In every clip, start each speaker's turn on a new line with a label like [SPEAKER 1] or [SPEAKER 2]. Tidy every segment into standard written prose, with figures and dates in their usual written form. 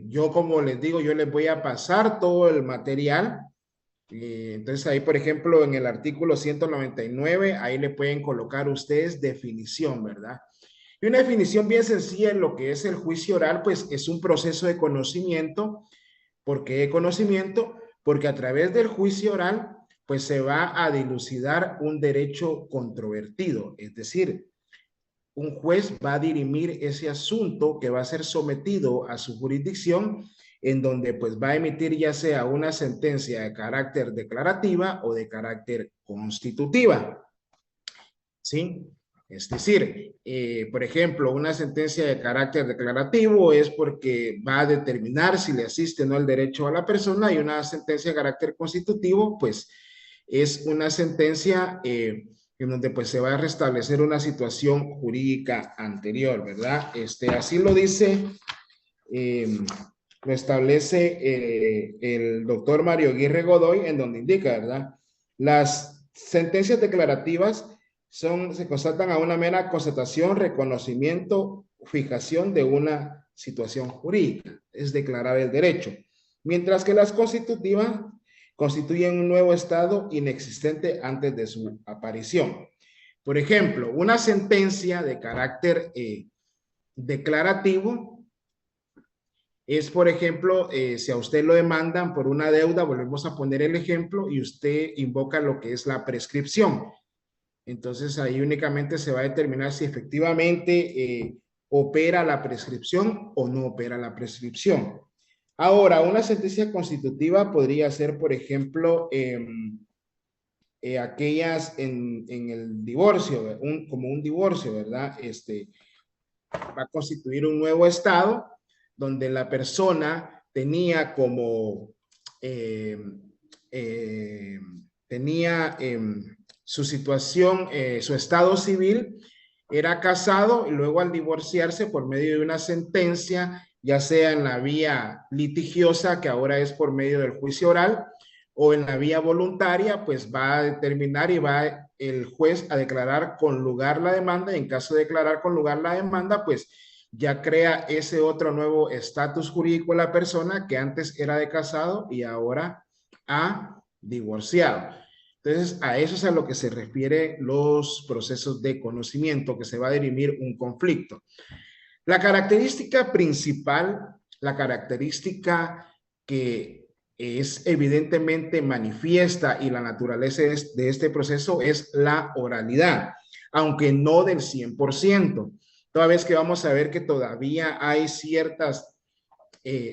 [SPEAKER 1] yo como les digo, yo les voy a pasar todo el material. Entonces ahí, por ejemplo, en el artículo 199, ahí le pueden colocar ustedes definición, ¿verdad? Y una definición bien sencilla en lo que es el juicio oral, pues es un proceso de conocimiento. ¿Por qué de conocimiento? Porque a través del juicio oral, pues se va a dilucidar un derecho controvertido, es decir, un juez va a dirimir ese asunto que va a ser sometido a su jurisdicción, en donde pues va a emitir ya sea una sentencia de carácter declarativa o de carácter constitutiva, ¿sí? Es decir, por ejemplo, una sentencia de carácter declarativo es porque va a determinar si le asiste o no el derecho a la persona, y una sentencia de carácter constitutivo, pues es una sentencia en donde pues se va a restablecer una situación jurídica anterior, ¿verdad? Así lo dice, eh, lo establece el doctor Mario Aguirre Godoy, en donde indica, ¿verdad? Las sentencias declarativas se constatan a una mera constatación, reconocimiento, fijación de una situación jurídica, es declarar el derecho, mientras que las constitutivas constituyen un nuevo estado inexistente antes de su aparición. Por ejemplo, una sentencia de carácter declarativo es, por ejemplo, si a usted lo demandan por una deuda, volvemos a poner el ejemplo, y usted invoca lo que es la prescripción. Entonces ahí únicamente se va a determinar si efectivamente opera la prescripción o no opera la prescripción. Ahora, una sentencia constitutiva podría ser, por ejemplo, aquellas en el divorcio, como un divorcio, ¿verdad? Va a constituir un nuevo estado donde la persona tenía como, eh, eh, tenía su situación, su estado civil, era casado y luego al divorciarse por medio de una sentencia, ya sea en la vía litigiosa, que ahora es por medio del juicio oral, o en la vía voluntaria, pues va a determinar y va el juez a declarar con lugar la demanda, y en caso de declarar con lugar la demanda, pues ya crea ese otro nuevo estatus jurídico de la persona que antes era de casado y ahora ha divorciado. Entonces, a eso es a lo que se refiere los procesos de conocimiento, que se va a dirimir un conflicto. La característica principal, la característica que es evidentemente manifiesta y la naturaleza de este proceso es la oralidad, aunque no del 100%. Toda vez que vamos a ver que todavía hay ciertas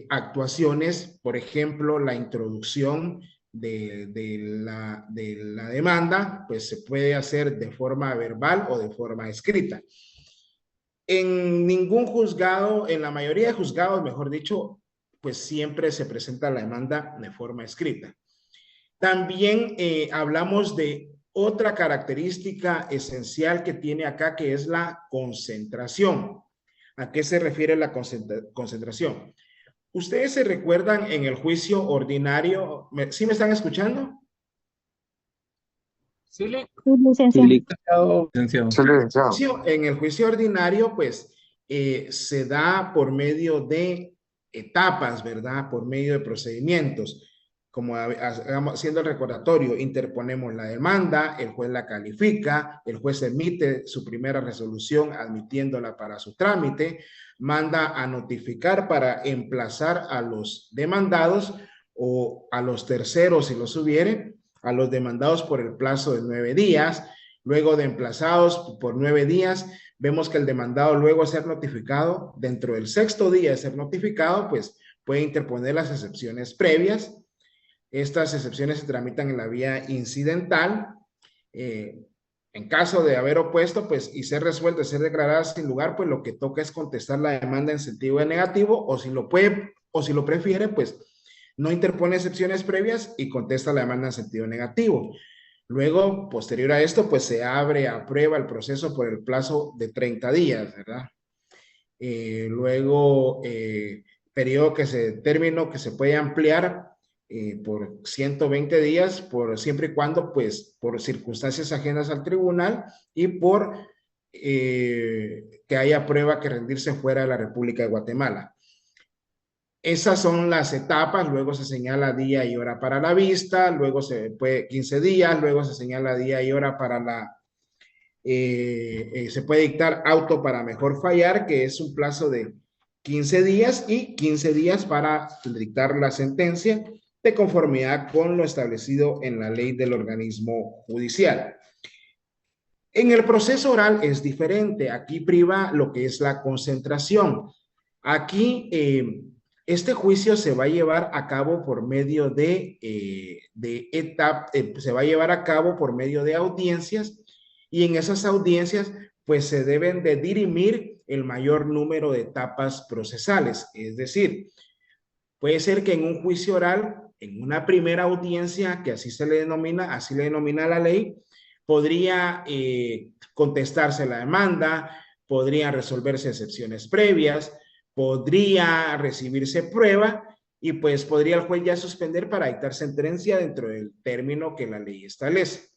[SPEAKER 1] actuaciones, por ejemplo, la introducción de la demanda, pues se puede hacer de forma verbal o de forma escrita. En ningún juzgado, en la mayoría de juzgados, mejor dicho, pues siempre se presenta la demanda de forma escrita. También hablamos de otra característica esencial que tiene acá, que es la concentración. ¿A qué se refiere la concentración? ¿Ustedes se recuerdan en el juicio ordinario? ¿Sí me están escuchando?
[SPEAKER 2] Sí,
[SPEAKER 3] Sí,
[SPEAKER 2] sí,
[SPEAKER 3] licenciado.
[SPEAKER 2] licenciado. Licenciado.
[SPEAKER 4] Sí, licenciado.
[SPEAKER 1] En el juicio ordinario, pues, se da por medio de etapas, ¿verdad? Por medio de procedimientos. Como haciendo el recordatorio, interponemos la demanda, el juez la califica, el juez emite su primera resolución admitiéndola para su trámite, manda a notificar para emplazar a los demandados o a los terceros si los hubiere, a los demandados por el plazo de 9 días. Luego de emplazados por 9 días, vemos que el demandado, luego de ser notificado, dentro del 6º día de ser notificado, pues puede interponer las excepciones previas. Estas excepciones se tramitan en la vía incidental. En caso de haber opuesto, pues, y ser resuelta, ser declarada sin lugar, pues lo que toca es contestar la demanda en sentido de negativo, o si lo puede, o si lo prefiere, pues no interpone excepciones previas y contesta la demanda en sentido negativo. Luego, posterior a esto, pues se abre a prueba el proceso por el plazo de 30 días, ¿verdad? Luego, periodo que se determinó que se puede ampliar por 120 días, siempre y cuando, pues, por circunstancias ajenas al tribunal y por que haya prueba que rendirse fuera de la República de Guatemala. Esas son las etapas, luego se señala día y hora para la vista, luego se puede 15 días, luego se señala día y hora para se puede dictar auto para mejor fallar, que es un plazo de 15 días y 15 días para dictar la sentencia de conformidad con lo establecido en la ley del organismo judicial. En el proceso oral es diferente, aquí priva lo que es la concentración. Aquí este juicio se va a llevar a cabo por medio se va a llevar a cabo por medio de audiencias y en esas audiencias pues se deben de dirimir el mayor número de etapas procesales. Es decir, puede ser que en un juicio oral, en una primera audiencia, que así le denomina la ley, podría contestarse la demanda, podrían resolverse excepciones previas, podría recibirse prueba y pues podría el juez ya suspender para dictar sentencia dentro del término que la ley establece.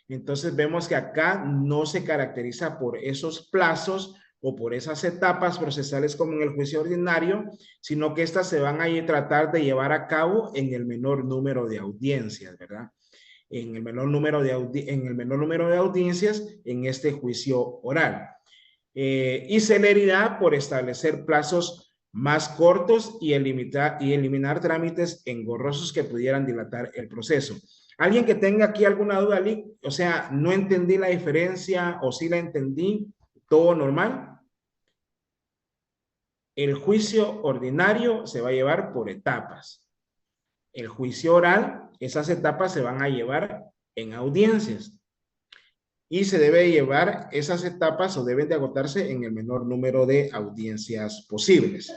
[SPEAKER 1] Entonces vemos que acá no se caracteriza por esos plazos o por esas etapas procesales como en el juicio ordinario, sino que estas se van a tratar de llevar a cabo en el menor número de audiencias, ¿verdad? En el menor número de audiencias en este juicio oral. Y celeridad por establecer plazos más cortos y eliminar trámites engorrosos que pudieran dilatar el proceso. ¿Alguien que tenga aquí alguna duda, Lick? O sea, no entendí la diferencia o sí la entendí, todo normal. El juicio ordinario se va a llevar por etapas. El juicio oral, esas etapas se van a llevar en audiencias. Y se debe llevar esas etapas o deben de agotarse en el menor número de audiencias posibles.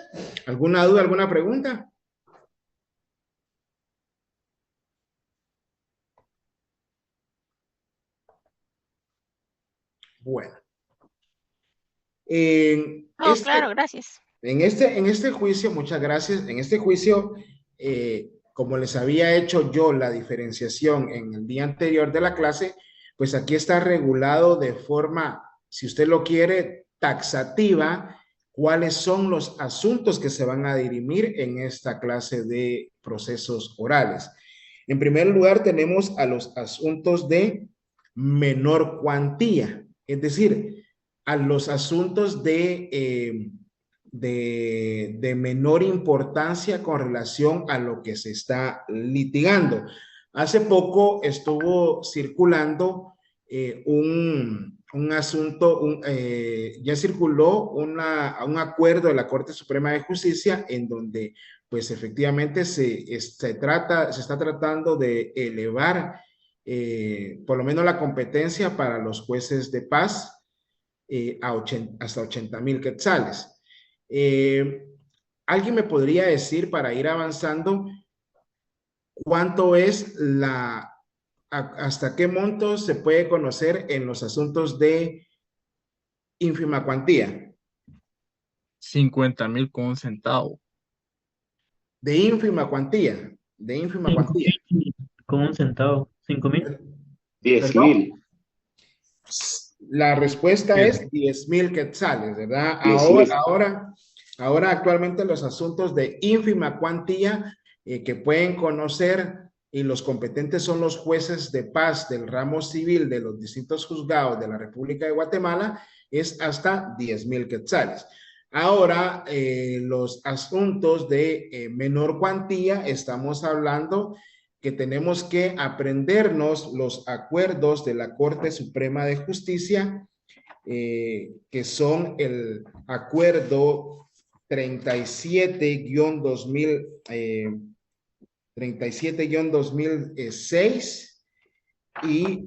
[SPEAKER 1] ¿Alguna duda, alguna pregunta? Bueno.
[SPEAKER 2] No, claro, gracias.
[SPEAKER 1] En este juicio, muchas gracias, en este juicio, como les había hecho yo la diferenciación en el día anterior de la clase, pues aquí está regulado de forma, si usted lo quiere, taxativa, cuáles son los asuntos que se van a dirimir en esta clase de procesos orales. En primer lugar, tenemos a los asuntos de menor cuantía, es decir, a los asuntos de menor importancia con relación a lo que se está litigando. Hace poco estuvo circulando un asunto, ya circuló un acuerdo de la Corte Suprema de Justicia en donde pues efectivamente se está tratando de elevar por lo menos la competencia para los jueces de paz hasta 80,000 quetzales. ¿Alguien me podría decir para ir avanzando cuánto es hasta qué monto se puede conocer en los asuntos de ínfima cuantía?
[SPEAKER 3] 50,000 con un centavo.
[SPEAKER 1] De ínfima cuantía, de ínfima cuantía.
[SPEAKER 4] Con un centavo, 5,000.
[SPEAKER 5] 10,000.
[SPEAKER 1] La respuesta es 10,000 quetzales, ¿verdad? Ahora actualmente los asuntos de ínfima cuantía que pueden conocer y los competentes son los jueces de paz del ramo civil de los distintos juzgados de la República de Guatemala es hasta 10,000 quetzales. Ahora, los asuntos de menor cuantía, estamos hablando que tenemos que aprendernos los acuerdos de la Corte Suprema de Justicia, que son el acuerdo 37-2000, 37-2006 y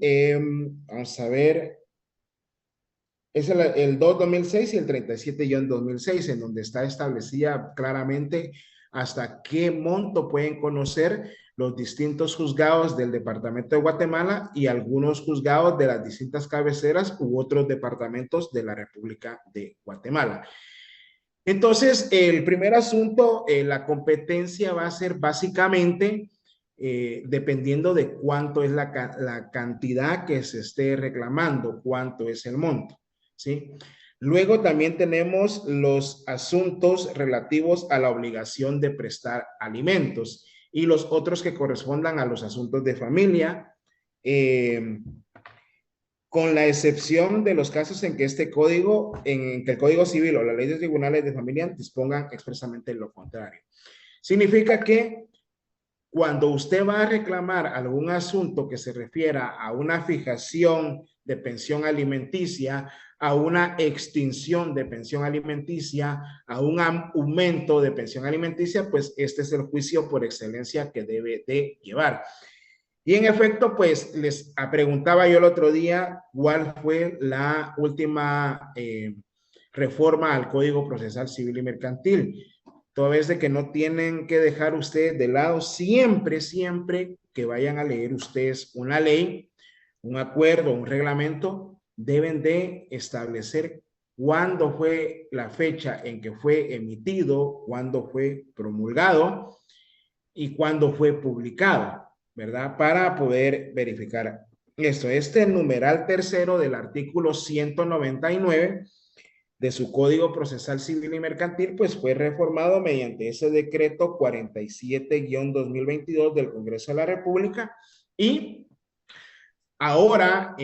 [SPEAKER 1] vamos a ver, es el 2-2006 y el 37-2006, en donde está establecida claramente hasta qué monto pueden conocer los distintos juzgados del departamento de Guatemala y algunos juzgados de las distintas cabeceras u otros departamentos de la República de Guatemala. Entonces, el primer asunto, la competencia va a ser básicamente dependiendo de cuánto es la cantidad que se esté reclamando, cuánto es el monto, ¿sí? Luego también tenemos los asuntos relativos a la obligación de prestar alimentos y los otros que correspondan a los asuntos de familia, con la excepción de los casos en que este código, en que el Código Civil o la ley de tribunales de familia dispongan expresamente lo contrario. Significa que cuando usted va a reclamar algún asunto que se refiera a una fijación de pensión alimenticia, a una extinción de pensión alimenticia, a un aumento de pensión alimenticia, pues este es el juicio por excelencia que debe de llevar. Y en efecto, pues les preguntaba yo el otro día cuál fue la última reforma al Código Procesal Civil y Mercantil. Toda vez de que no tienen que dejar ustedes de lado siempre, siempre que vayan a leer ustedes una ley, un acuerdo, un reglamento, deben de establecer cuándo fue la fecha en que fue emitido, cuándo fue promulgado y cuándo fue publicado, ¿verdad? Para poder verificar esto. Este numeral tercero del artículo 199 de su Código Procesal Civil y Mercantil, pues fue reformado mediante ese decreto 47-2022 del Congreso de la República y ahora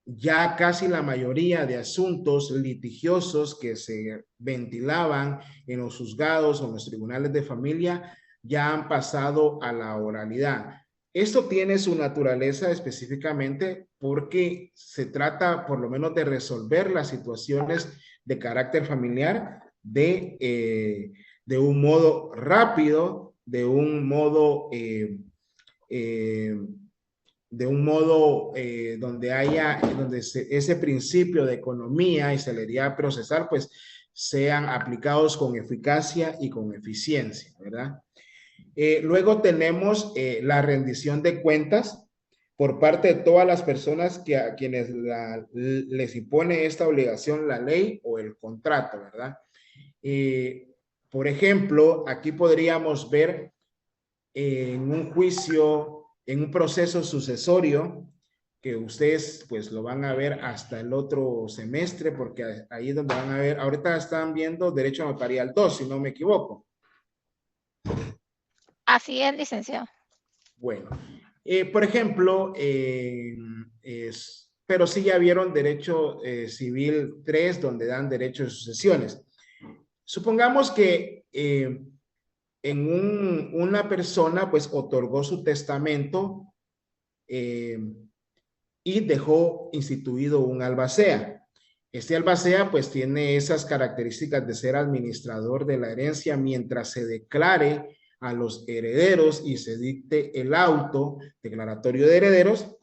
[SPEAKER 1] ya casi la mayoría de asuntos litigiosos que se ventilaban en los juzgados o en los tribunales de familia ya han pasado a la oralidad. Esto tiene su naturaleza específicamente porque se trata por lo menos de resolver las situaciones de carácter familiar de un modo rápido, de un modo donde haya, ese principio de economía y celeridad procesal, pues sean aplicados con eficacia y con eficiencia, ¿verdad? Luego tenemos la rendición de cuentas por parte de todas las personas que a quienes les impone esta obligación la ley o el contrato, ¿verdad? Por ejemplo, aquí podríamos ver en un juicio, en un proceso sucesorio, que ustedes pues lo van a ver hasta el otro semestre, porque ahí es donde van a ver, ahorita están viendo derecho notarial 2, si no me equivoco.
[SPEAKER 2] Así es, licenciado.
[SPEAKER 1] Bueno, por ejemplo, pero sí ya vieron derecho civil 3, donde dan derecho de sucesiones. Supongamos que una persona pues otorgó su testamento y dejó instituido un albacea. Este albacea pues tiene esas características de ser administrador de la herencia mientras se declare a los herederos y se dicte el auto declaratorio de herederos.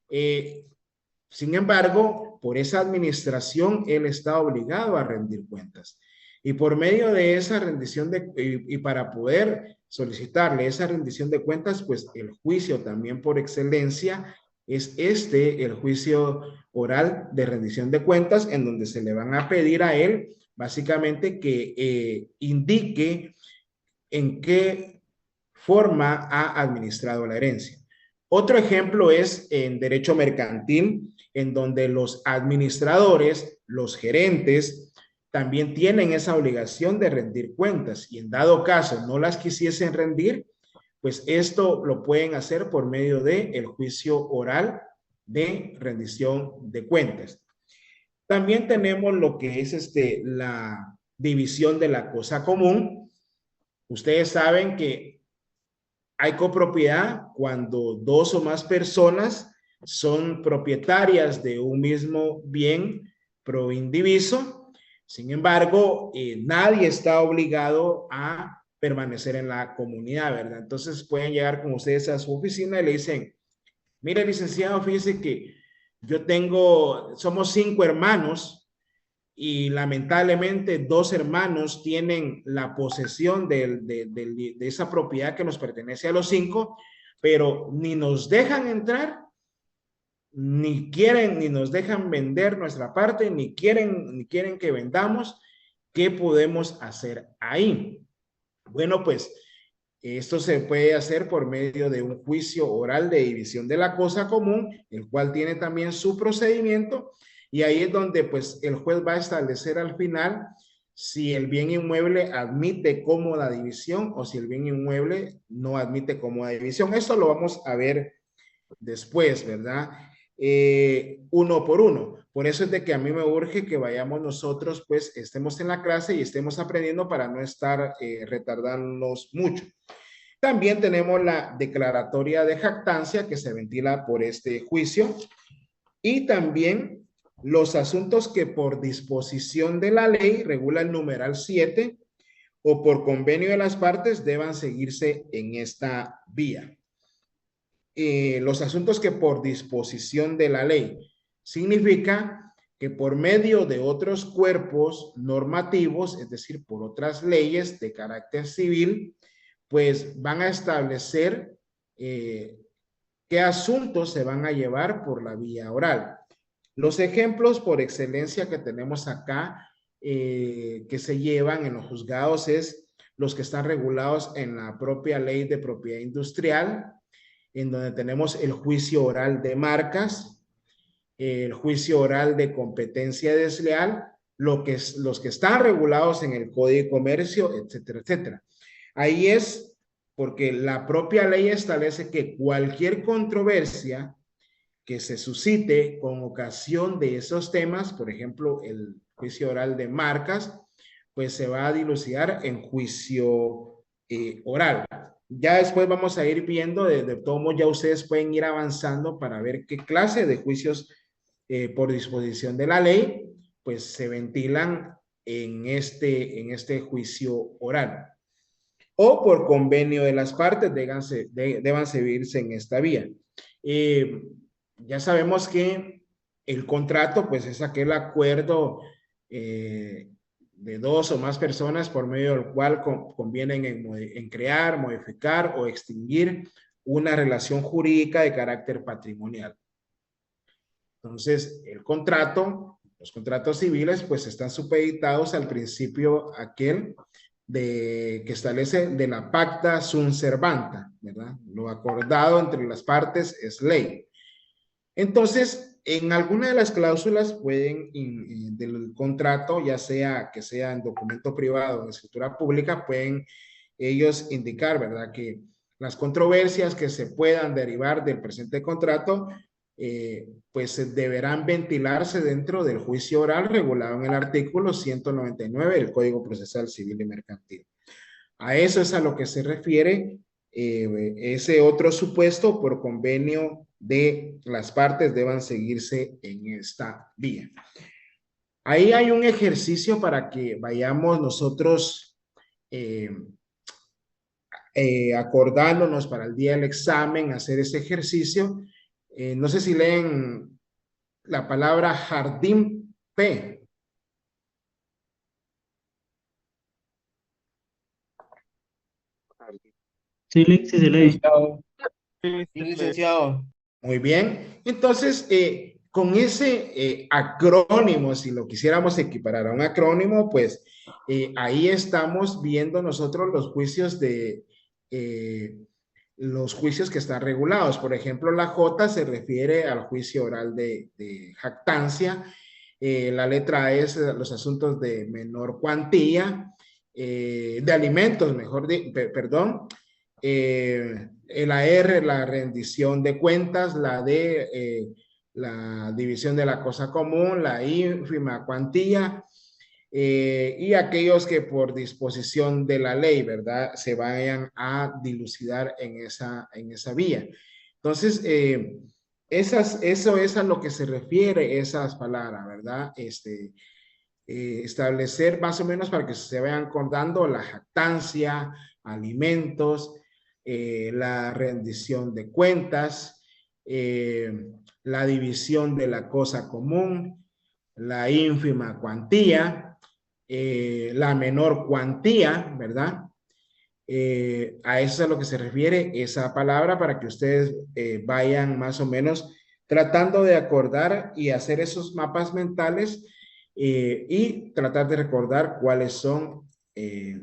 [SPEAKER 1] Sin embargo, por esa administración, él está obligado a rendir cuentas. Y por medio de esa rendición y para poder solicitarle esa rendición de cuentas, pues el juicio también por excelencia es el juicio oral de rendición de cuentas, en donde se le van a pedir a él básicamente que indique en qué forma ha administrado la herencia. Otro ejemplo es en derecho mercantil, en donde los administradores, los gerentes, también tienen esa obligación de rendir cuentas y en dado caso no las quisiesen rendir, pues esto lo pueden hacer por medio del juicio oral de rendición de cuentas. También tenemos lo que es la división de la cosa común. Ustedes saben que hay copropiedad cuando dos o más personas son propietarias de un mismo bien pro indiviso. Sin embargo, nadie está obligado a permanecer en la comunidad, ¿verdad? Entonces pueden llegar con ustedes a su oficina y le dicen, mire, licenciado, fíjese que somos 5 hermanos y lamentablemente 2 hermanos tienen la posesión de esa propiedad que nos pertenece a los 5, pero ni nos dejan entrar, ni nos dejan vender nuestra parte, ni quieren que vendamos. ¿Qué podemos hacer ahí? Bueno, pues esto se puede hacer por medio de un juicio oral de división de la cosa común, el cual tiene también su procedimiento Y ahí es donde pues el juez va a establecer al final si el bien inmueble admite cómoda división o si el bien inmueble no admite cómoda división. Esto lo vamos a ver después, ¿verdad? Uno por uno. Por eso es de que a mí me urge que vayamos nosotros, pues estemos en la clase y estemos aprendiendo para no estar retardándonos mucho. También tenemos la declaratoria de jactancia que se ventila por este juicio y también los asuntos que por disposición de la ley regula el numeral 7 o por convenio de las partes deban seguirse en esta vía. Los asuntos que por disposición de la ley significa que por medio de otros cuerpos normativos, es decir, por otras leyes de carácter civil, pues van a establecer qué asuntos se van a llevar por la vía oral. Los ejemplos por excelencia que tenemos acá, que se llevan en los juzgados, es los que están regulados en la propia ley de propiedad industrial, en donde tenemos el juicio oral de marcas, el juicio oral de competencia desleal, los que están regulados en el Código de Comercio, etcétera, etcétera. Ahí es porque la propia ley establece que cualquier controversia que se suscite con ocasión de esos temas, por ejemplo, el juicio oral de marcas, pues se va a dilucidar en juicio oral. Ya después vamos a ir viendo, de todo modo ya ustedes pueden ir avanzando para ver qué clase de juicios por disposición de la ley, pues se ventilan en este juicio oral. O por convenio de las partes deban seguirse en esta vía. Ya sabemos que el contrato, pues es aquel acuerdo de dos o más personas por medio del cual convienen en crear, modificar o extinguir una relación jurídica de carácter patrimonial. Entonces, los contratos civiles, pues están supeditados al principio aquel que establece de la pacta sunt servanda, ¿verdad? Lo acordado entre las partes es ley. Entonces, en alguna de las cláusulas del contrato, ya sea que sea en documento privado o en escritura pública, pueden ellos indicar, ¿verdad? Que las controversias que se puedan derivar del presente contrato, pues deberán ventilarse dentro del juicio oral regulado en el artículo 199 del Código Procesal Civil y Mercantil. A eso es a lo que se refiere ese otro supuesto por convenio de las partes deban seguirse en esta vía. Ahí hay un ejercicio para que vayamos nosotros acordándonos para el día del examen, hacer ese ejercicio. No sé si leen la palabra jardín P.
[SPEAKER 4] Sí, sí se lee.
[SPEAKER 3] Licenciado. Sí, licenciado.
[SPEAKER 1] Muy bien. Entonces, con ese acrónimo, si lo quisiéramos equiparar a un acrónimo, pues ahí estamos viendo nosotros los juicios los juicios que están regulados. Por ejemplo, la J se refiere al juicio oral de jactancia. La letra A es los asuntos de menor cuantía, de alimentos, perdón. La R, la rendición de cuentas, la D, la división de la cosa común, la ínfima cuantía, y aquellos que por disposición de la ley, ¿verdad? Se vayan a dilucidar en esa vía. Entonces, eso es a lo que se refiere esas palabras, ¿verdad? Establecer más o menos para que se vayan acordando la jactancia, alimentos, la rendición de cuentas, la división de la cosa común, la ínfima cuantía, la menor cuantía, ¿verdad? A eso es a lo que se refiere esa palabra para que ustedes vayan más o menos tratando de acordar y hacer esos mapas mentales y tratar de recordar cuáles son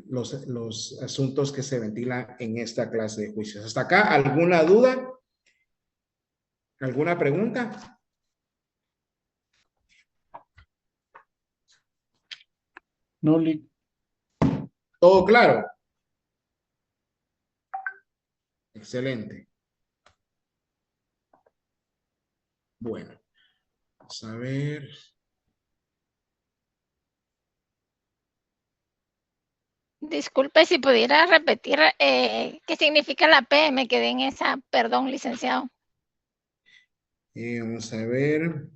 [SPEAKER 1] los asuntos que se ventilan en esta clase de juicios. ¿Hasta acá alguna duda? ¿Alguna pregunta?
[SPEAKER 3] No, Lic.
[SPEAKER 1] ¿Todo claro? Excelente. Bueno, vamos a ver.
[SPEAKER 2] Disculpe si pudiera repetir qué significa la P, me quedé en esa, perdón, licenciado.
[SPEAKER 1] Vamos a ver.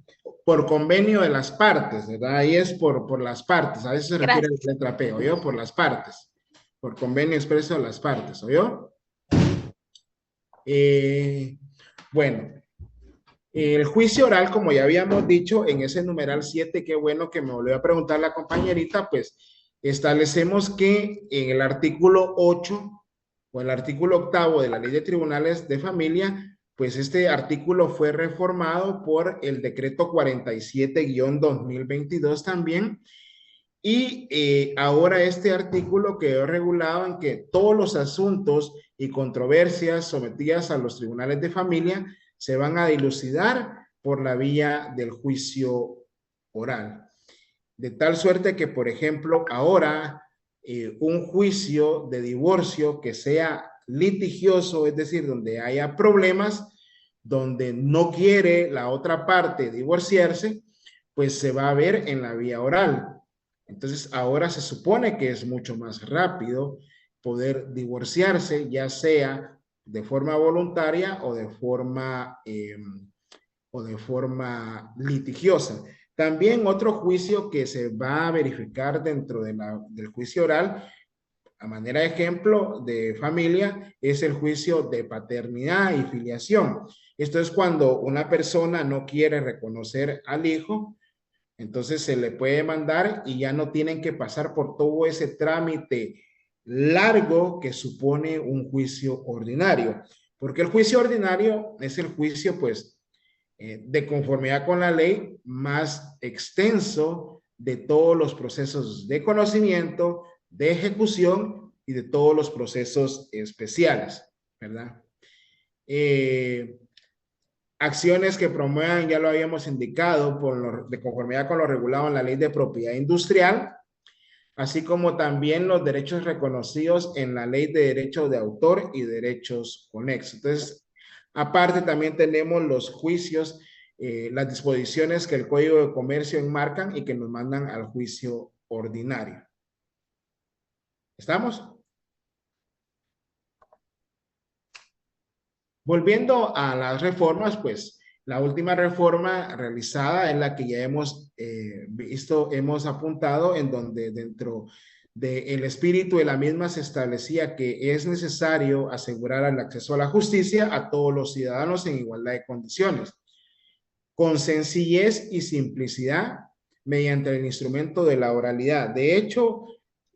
[SPEAKER 1] Por convenio de las partes, ¿verdad? Ahí es por las partes. A eso se refiere a
[SPEAKER 2] Gracias.
[SPEAKER 1] la letra P, ¿oyó? Por las partes. Por convenio expreso de las partes, ¿oyó? Bueno, el juicio oral, como ya habíamos dicho, en ese numeral 7, qué bueno que me volvió a preguntar la compañerita, pues establecemos que en el artículo 8 o el artículo 8 de la Ley de Tribunales de Familia, pues este artículo fue reformado por el decreto 47-2022 también. Y ahora este artículo quedó regulado en que todos los asuntos y controversias sometidas a los tribunales de familia se van a dilucidar por la vía del juicio oral. De tal suerte que, por ejemplo, ahora un juicio de divorcio que sea litigioso, es decir, donde haya problemas, donde no quiere la otra parte divorciarse, pues se va a ver en la vía oral. Entonces, ahora se supone que es mucho más rápido poder divorciarse, ya sea de forma voluntaria o de forma litigiosa. También otro juicio que se va a verificar dentro del juicio oral, a manera de ejemplo de familia, es el juicio de paternidad y filiación. Esto es cuando una persona no quiere reconocer al hijo, entonces se le puede mandar y ya no tienen que pasar por todo ese trámite largo que supone un juicio ordinario. Porque el juicio ordinario es el juicio, pues, de conformidad con la ley más extenso de todos los procesos de conocimiento, de ejecución y de todos los procesos especiales, ¿verdad? Acciones que promuevan, ya lo habíamos indicado, de conformidad con lo regulado en la ley de propiedad industrial, así como también los derechos reconocidos en la ley de derechos de autor y derechos conexos. Entonces, aparte también tenemos los juicios, las disposiciones que el Código de Comercio enmarcan y que nos mandan al juicio ordinario. ¿Estamos? Volviendo a las reformas, pues la última reforma realizada es la que ya hemos visto, hemos apuntado, en donde dentro del espíritu de la misma se establecía que es necesario asegurar el acceso a la justicia a todos los ciudadanos en igualdad de condiciones, con sencillez y simplicidad mediante el instrumento de la oralidad. De hecho,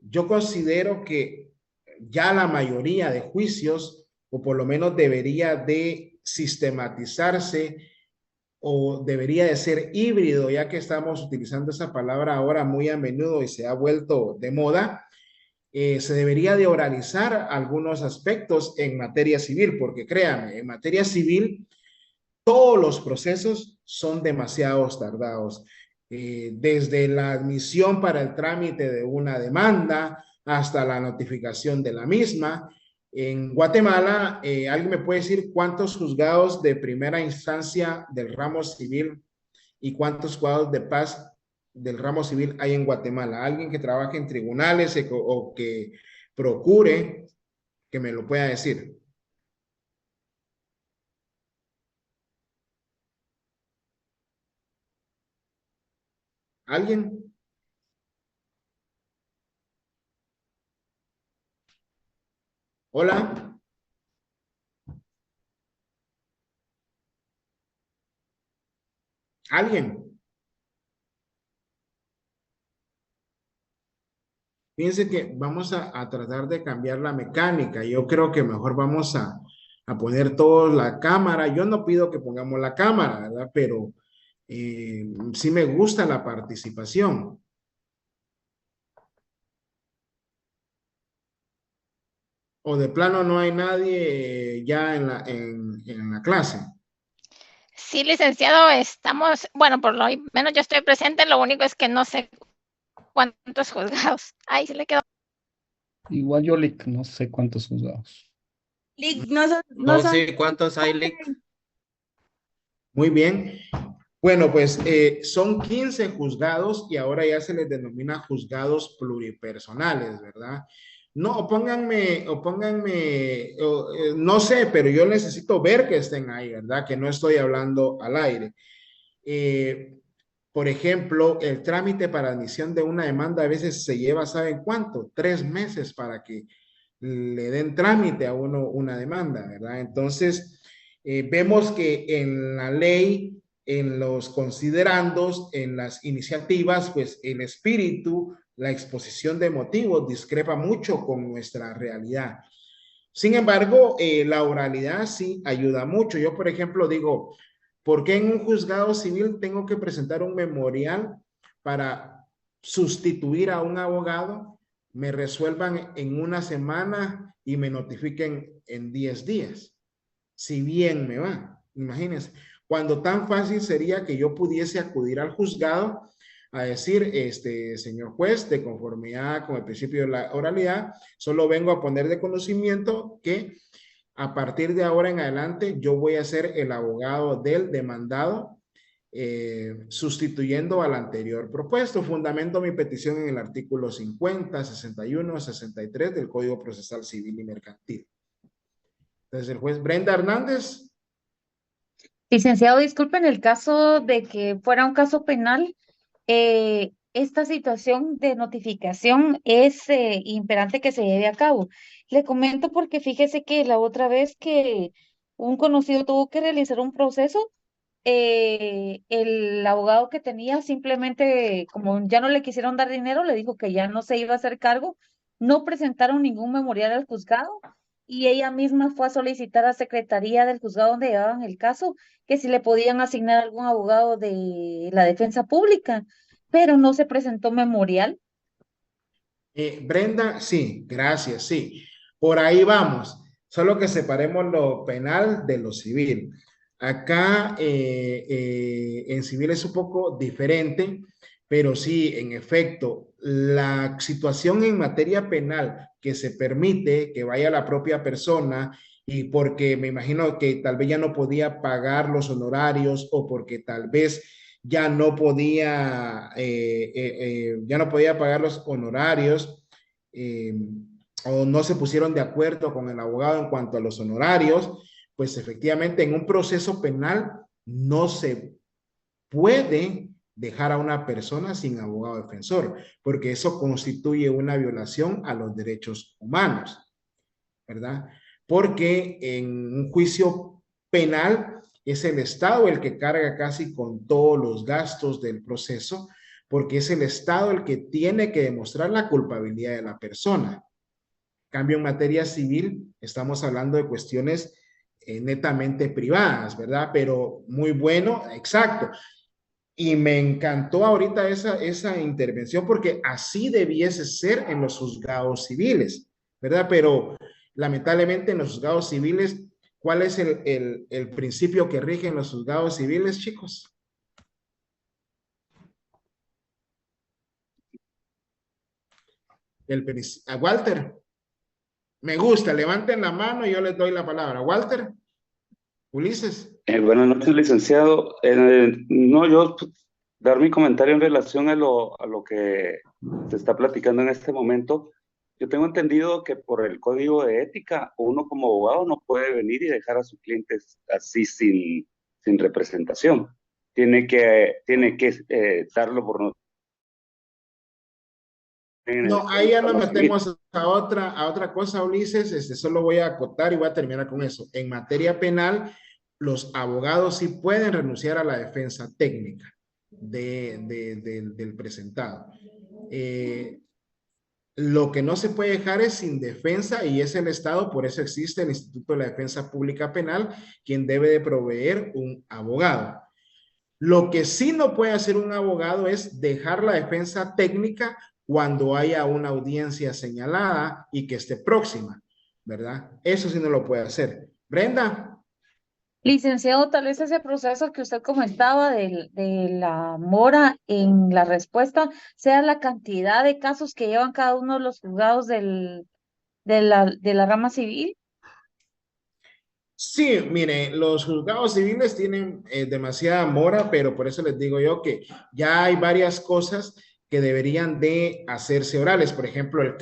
[SPEAKER 1] yo considero que ya la mayoría de juicios, o por lo menos debería de sistematizarse o debería de ser híbrido, ya que estamos utilizando esa palabra ahora muy a menudo y se ha vuelto de moda, se debería de oralizar algunos aspectos en materia civil, porque créanme, en materia civil todos los procesos son demasiado tardados, desde la admisión para el trámite de una demanda hasta la notificación de la misma. En Guatemala, ¿alguien me puede decir cuántos juzgados de primera instancia del ramo civil y cuántos juzgados de paz del ramo civil hay en Guatemala? Alguien que trabaje en tribunales o que procure que me lo pueda decir. ¿Alguien? Hola. ¿Alguien? Fíjense que vamos a tratar de cambiar la mecánica. Yo creo que mejor vamos a poner todos la cámara. Yo no pido que pongamos la cámara, ¿verdad? Pero sí me gusta la participación. O de plano no hay nadie ya en la clase.
[SPEAKER 2] Sí, licenciado, estamos, bueno, por lo menos yo estoy presente, lo único es que no sé ¿Cuántos juzgados? Ahí se le quedó.
[SPEAKER 5] Igual yo no sé cuántos juzgados.
[SPEAKER 3] Lic,
[SPEAKER 6] No sé cuántos hay, Lic.
[SPEAKER 1] Muy bien. Bueno, pues son 15 juzgados y ahora ya se les denomina juzgados pluripersonales, ¿verdad? No, no sé, pero yo necesito ver que estén ahí, ¿verdad? Que no estoy hablando al aire. Por ejemplo, el trámite para admisión de una demanda a veces se lleva, ¿saben cuánto? 3 meses para que le den trámite a uno una demanda, ¿verdad? Entonces, vemos que en la ley, en los considerandos, en las iniciativas, pues el espíritu, la exposición de motivos discrepa mucho con nuestra realidad. Sin embargo, la oralidad sí ayuda mucho. Yo, por ejemplo, digo, ¿por qué en un juzgado civil tengo que presentar un memorial para sustituir a un abogado? Me resuelvan en una semana y me notifiquen en 10 días. Si bien me va, imagínense. Cuando tan fácil sería que yo pudiese acudir al juzgado a decir, señor juez, de conformidad con el principio de la oralidad, solo vengo a poner de conocimiento que a partir de ahora en adelante yo voy a ser el abogado del demandado, sustituyendo al anterior propuesto. Fundamento mi petición en el artículo 50, 61, 63 del Código Procesal Civil y Mercantil. Entonces el juez Brenda Hernández.
[SPEAKER 7] Licenciado, disculpe, en el caso de que fuera un caso penal, esta situación de notificación es imperante que se lleve a cabo. Le comento porque fíjese que la otra vez que un conocido tuvo que realizar un proceso, el abogado que tenía simplemente, como ya no le quisieron dar dinero, le dijo que ya no se iba a hacer cargo, no presentaron ningún memorial al juzgado y ella misma fue a solicitar a Secretaría del juzgado donde llevaban el caso que si le podían asignar algún abogado de la defensa pública, pero no se presentó memorial.
[SPEAKER 1] Brenda, sí, gracias, sí. Por ahí vamos. Solo que separemos lo penal de lo civil. Acá en civil es un poco diferente, pero sí, en efecto, la situación en materia penal que se permite que vaya la propia persona y porque me imagino que tal vez ya no podía pagar los honorarios o porque tal vez ya no podía pagar los honorarios, eh, o no se pusieron de acuerdo con el abogado en cuanto a los honorarios, pues efectivamente en un proceso penal no se puede dejar a una persona sin abogado defensor, porque eso constituye una violación a los derechos humanos, ¿verdad? Porque en un juicio penal es el Estado el que carga casi con todos los gastos del proceso, porque es el Estado el que tiene que demostrar la culpabilidad de la persona. En cambio, en materia civil, estamos hablando de cuestiones netamente privadas, ¿verdad? Pero muy bueno, exacto. Y me encantó ahorita esa intervención porque así debiese ser en los juzgados civiles, ¿verdad? Pero lamentablemente en los juzgados civiles, ¿cuál es el principio que rige en los juzgados civiles, chicos? A Walter. Me gusta, levanten la mano y yo les doy la palabra. Walter, Ulises.
[SPEAKER 8] Buenas noches, licenciado. No, yo dar mi comentario en relación a lo que se está platicando en este momento. Yo tengo entendido que por el código de ética, uno como abogado no puede venir y dejar a sus clientes así sin representación. Tiene que darlo por no.
[SPEAKER 1] No, ahí ya nos metemos a otra cosa, Ulises. Solo voy a acotar y voy a terminar con eso. En materia penal, los abogados sí pueden renunciar a la defensa técnica del presentado. Lo que no se puede dejar es sin defensa y es el Estado, por eso existe el Instituto de la Defensa Pública Penal, quien debe de proveer un abogado. Lo que sí no puede hacer un abogado es dejar la defensa técnica cuando haya una audiencia señalada y que esté próxima, ¿verdad? Eso sí no lo puede hacer. Brenda.
[SPEAKER 7] Licenciado, tal vez ese proceso que usted comentaba de la mora en la respuesta sea la cantidad de casos que llevan cada uno de los juzgados de la rama civil.
[SPEAKER 1] Sí, mire, los juzgados civiles tienen demasiada mora, pero por eso les digo yo que ya hay varias cosas que deberían de hacerse orales. Por ejemplo, el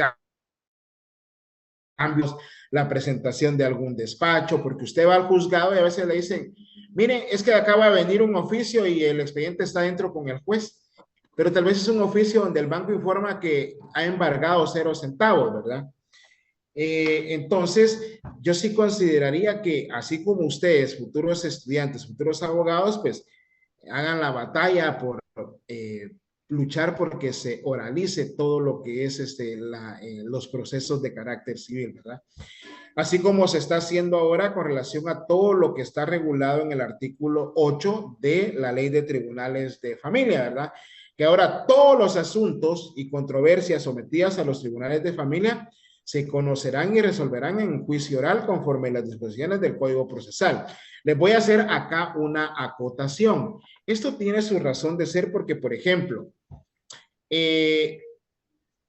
[SPEAKER 1] cambios, la presentación de algún despacho, porque usted va al juzgado y a veces le dicen, mire, es que acaba de venir un oficio y el expediente está dentro con el juez, pero tal vez es un oficio donde el banco informa que ha embargado 0 centavos, ¿verdad? Entonces, yo sí consideraría que así como ustedes, futuros estudiantes, futuros abogados, pues hagan la batalla por luchar porque se oralice todo lo que es los procesos de carácter civil, ¿verdad? Así como se está haciendo ahora con relación a todo lo que está regulado en el artículo 8 de la Ley de Tribunales de Familia, ¿verdad? Que ahora todos los asuntos y controversias sometidas a los tribunales de familia se conocerán y resolverán en juicio oral conforme a las disposiciones del Código Procesal. Les voy a hacer acá una acotación. Esto tiene su razón de ser porque, por ejemplo,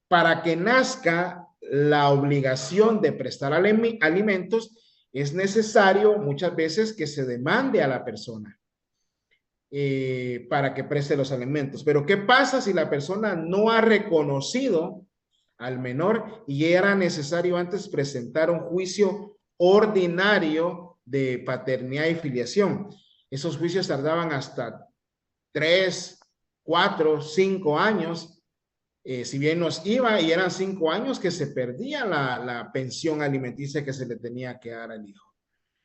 [SPEAKER 1] para que nazca la obligación de prestar alimentos, es necesario muchas veces que se demande a la persona para que preste los alimentos. Pero ¿qué pasa si la persona no ha reconocido al menor y era necesario antes presentar un juicio ordinario de paternidad y filiación? Esos juicios tardaban hasta 3, 4, 5 años. Si bien nos iba y eran 5 años que se perdía la pensión alimenticia que se le tenía que dar al hijo.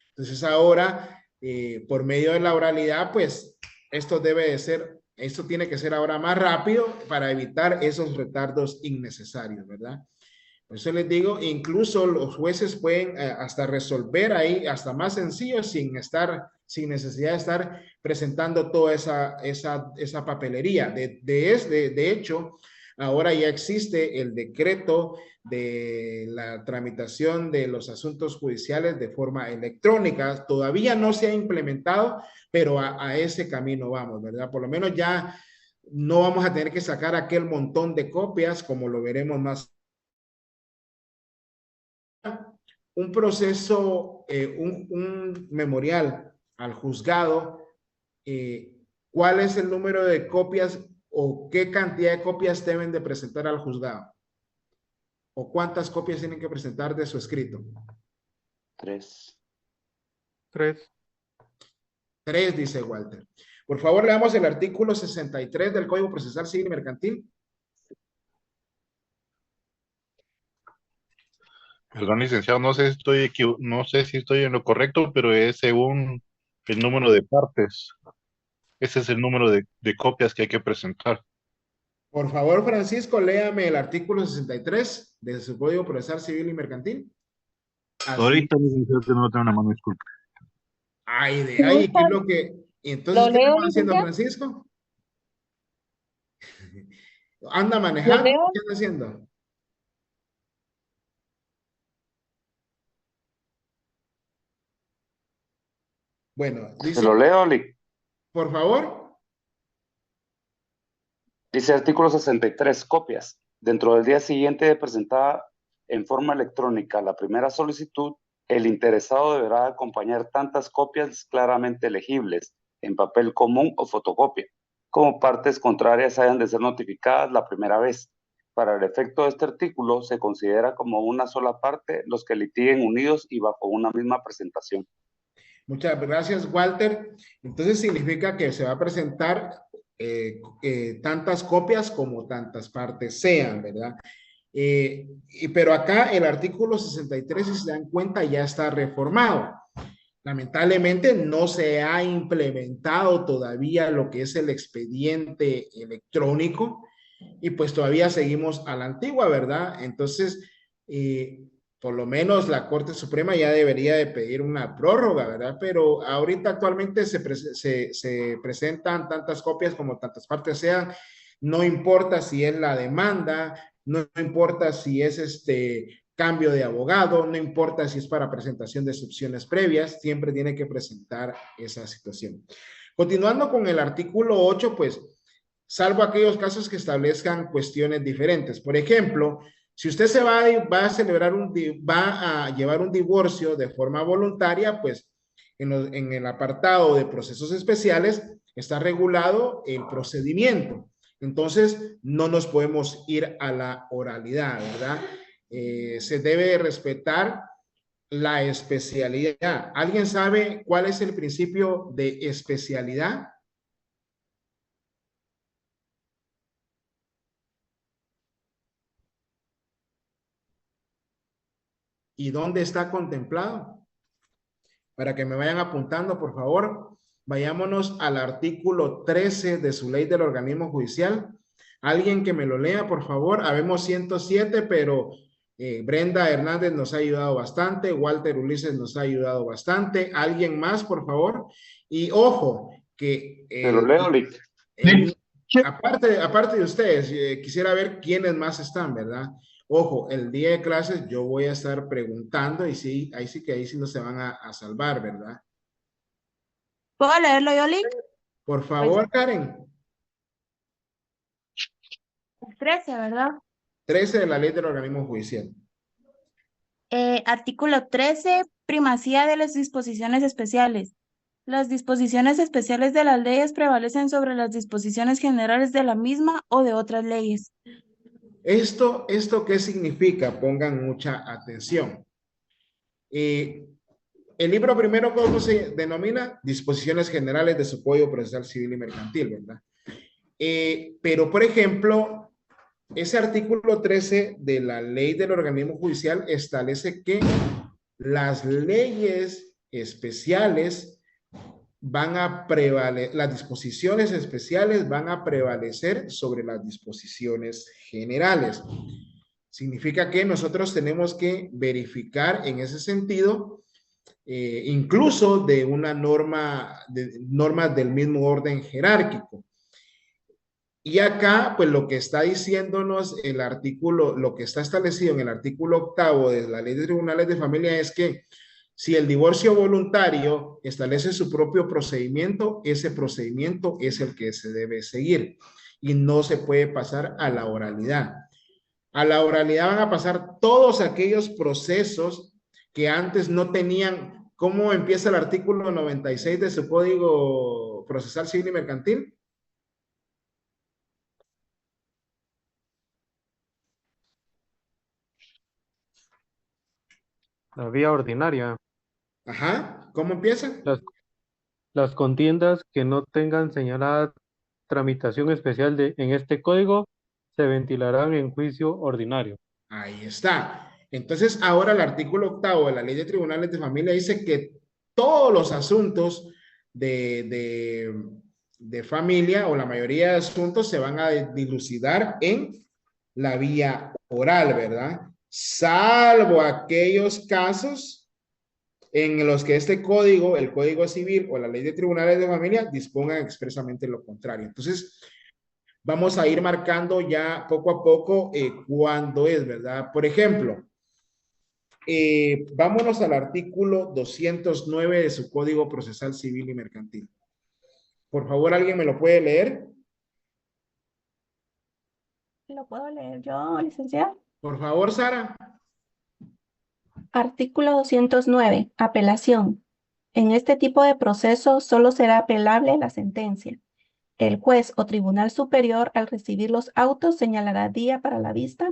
[SPEAKER 1] Entonces ahora, por medio de la oralidad, pues esto tiene que ser ahora más rápido para evitar esos retardos innecesarios, ¿verdad? Por eso les digo, incluso los jueces pueden hasta resolver ahí, hasta más sencillo, sin necesidad de estar presentando toda esa papelería. De hecho, ahora ya existe el decreto de la tramitación de los asuntos judiciales de forma electrónica. Todavía no se ha implementado, pero a ese camino vamos, ¿verdad? Por lo menos ya no vamos a tener que sacar aquel montón de copias, como lo veremos más. Un proceso, un memorial al juzgado, ¿cuál es el número de copias o qué cantidad de copias deben de presentar al juzgado? ¿O cuántas copias tienen que presentar de su escrito?
[SPEAKER 8] 3.
[SPEAKER 3] 3.
[SPEAKER 1] 3, dice Walter. Por favor, leamos el artículo 63 del Código Procesal Civil y Mercantil.
[SPEAKER 9] Perdón, licenciado, no sé si estoy en lo correcto, pero es según el número de partes. Ese es el número de copias que hay que presentar.
[SPEAKER 1] Por favor, Francisco, léame el artículo 63 de su Código Procesal Civil y Mercantil. Así.
[SPEAKER 9] Ahorita, licenciado, que no lo tengo en la mano, disculpe.
[SPEAKER 1] Ay, de ahí, ¿qué es lo que? Entonces, ¿qué estamos haciendo, Francisco? ¿Anda manejando? ¿Qué está haciendo? Bueno, dice.
[SPEAKER 8] ¿Se lo leo, Lick?
[SPEAKER 1] Por favor.
[SPEAKER 8] Dice artículo 63, copias. Dentro del día siguiente de presentada en forma electrónica la primera solicitud, el interesado deberá acompañar tantas copias claramente legibles en papel común o fotocopia, como partes contrarias hayan de ser notificadas la primera vez. Para el efecto de este artículo, se considera como una sola parte los que litiguen unidos y bajo una misma presentación.
[SPEAKER 1] Muchas gracias, Walter. Entonces significa que se va a presentar tantas copias como tantas partes sean, ¿verdad? Pero acá el artículo 63, si se dan cuenta, ya está reformado. Lamentablemente no se ha implementado todavía lo que es el expediente electrónico y pues todavía seguimos a la antigua, ¿verdad? Entonces, por lo menos la Corte Suprema ya debería de pedir una prórroga, ¿verdad? Pero ahorita actualmente se presentan tantas copias como tantas partes sean, no importa si es la demanda, no importa si es cambio de abogado, no importa si es para presentación de excepciones previas, siempre tiene que presentar esa situación. Continuando con el artículo 8, pues, salvo aquellos casos que establezcan cuestiones diferentes. Por ejemplo, si usted se va a celebrar va a llevar un divorcio de forma voluntaria, pues, en el apartado de procesos especiales está regulado el procedimiento. Entonces, no nos podemos ir a la oralidad, ¿verdad? Se debe respetar la especialidad. ¿Alguien sabe cuál es el principio de especialidad? ¿Y dónde está contemplado? Para que me vayan apuntando, por favor. Vayámonos al artículo 13 de su ley del organismo judicial. Alguien que me lo lea, por favor. Habemos 107, pero Brenda Hernández nos ha ayudado bastante. Walter Ulises nos ha ayudado bastante. ¿Alguien más, por favor? Y ojo, que...
[SPEAKER 8] Te lo leo, Lick.
[SPEAKER 1] Aparte de ustedes, quisiera ver quiénes más están, ¿verdad? Ojo, el día de clases yo voy a estar preguntando y sí, ahí sí no se van a salvar, ¿verdad?
[SPEAKER 10] ¿Puedo leerlo yo, Lick?
[SPEAKER 1] Por favor, Karen.
[SPEAKER 10] 13, ¿verdad?
[SPEAKER 1] 13 de la ley del organismo judicial.
[SPEAKER 10] Artículo 13, primacía de las disposiciones especiales. Las disposiciones especiales de las leyes prevalecen sobre las disposiciones generales de la misma o de otras leyes.
[SPEAKER 1] ¿Esto qué significa? Pongan mucha atención. El libro primero, ¿cómo se denomina? Disposiciones generales de su Código Procesal Civil y Mercantil, ¿verdad? Pero, por ejemplo, ese artículo 13 de la ley del organismo judicial establece que las leyes especiales van a prevalecer, las disposiciones especiales van a prevalecer sobre las disposiciones generales. Significa que nosotros tenemos que verificar en ese sentido, incluso de una normas del mismo orden jerárquico. Y acá, pues lo que está diciéndonos el artículo, lo que está establecido en el artículo 8 de la Ley de Tribunales de Familia es que si el divorcio voluntario establece su propio procedimiento, ese procedimiento es el que se debe seguir y no se puede pasar a la oralidad. A la oralidad van a pasar todos aquellos procesos que antes no tenían. ¿Cómo empieza el artículo 96 de su Código Procesal Civil y Mercantil?
[SPEAKER 3] La vía ordinaria.
[SPEAKER 1] Ajá, ¿cómo empieza?
[SPEAKER 3] Las contiendas que no tengan señalada tramitación especial en este código se ventilarán en juicio ordinario.
[SPEAKER 1] Ahí está. Entonces, ahora el artículo 8 de la Ley de Tribunales de Familia dice que todos los asuntos de familia o la mayoría de asuntos se van a dilucidar en la vía oral, ¿verdad? Salvo aquellos casos en los que este código, el Código Civil o la Ley de Tribunales de Familia dispongan expresamente lo contrario. Entonces, vamos a ir marcando ya poco a poco cuándo es, ¿verdad? Por ejemplo, vámonos al artículo 209 de su Código Procesal Civil y Mercantil. Por favor, ¿alguien me lo puede leer?
[SPEAKER 10] ¿Lo puedo leer yo, licenciada?
[SPEAKER 1] Por favor, Sara.
[SPEAKER 10] Artículo 209. Apelación. En este tipo de proceso solo será apelable la sentencia. El juez o tribunal superior, al recibir los autos, señalará día para la vista,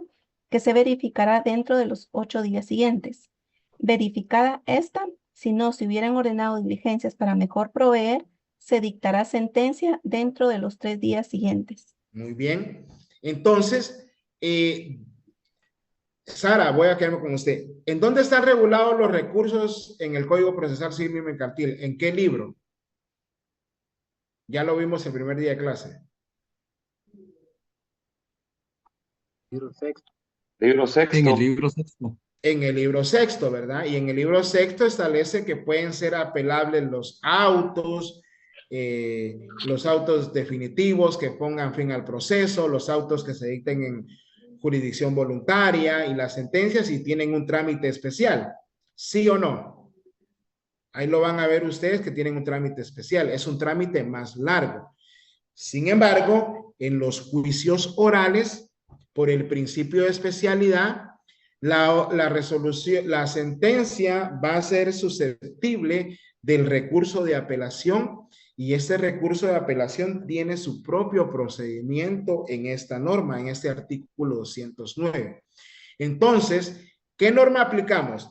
[SPEAKER 10] que se verificará dentro de los 8 días siguientes. Verificada esta, si no se hubieran ordenado diligencias para mejor proveer, se dictará sentencia dentro de los 3 días siguientes.
[SPEAKER 1] Muy bien. Entonces, Sara, voy a quedarme con usted. ¿En dónde están regulados los recursos en el Código Procesal Civil y Mercantil? ¿En qué libro? Ya lo vimos el primer día de clase.
[SPEAKER 8] Libro sexto. Libro sexto.
[SPEAKER 5] En el libro sexto.
[SPEAKER 1] En el libro sexto, ¿verdad? Y en el libro sexto establece que pueden ser apelables los autos definitivos que pongan fin al proceso, los autos que se dicten jurisdicción voluntaria y las sentencias si tienen un trámite especial. ¿Sí o no? Ahí lo van a ver ustedes que tienen un trámite especial. Es un trámite más largo. Sin embargo, en los juicios orales, por el principio de especialidad, la resolución, la sentencia va a ser susceptible del recurso de apelación y este recurso de apelación tiene su propio procedimiento en esta norma, en este artículo 209. Entonces, ¿qué norma aplicamos?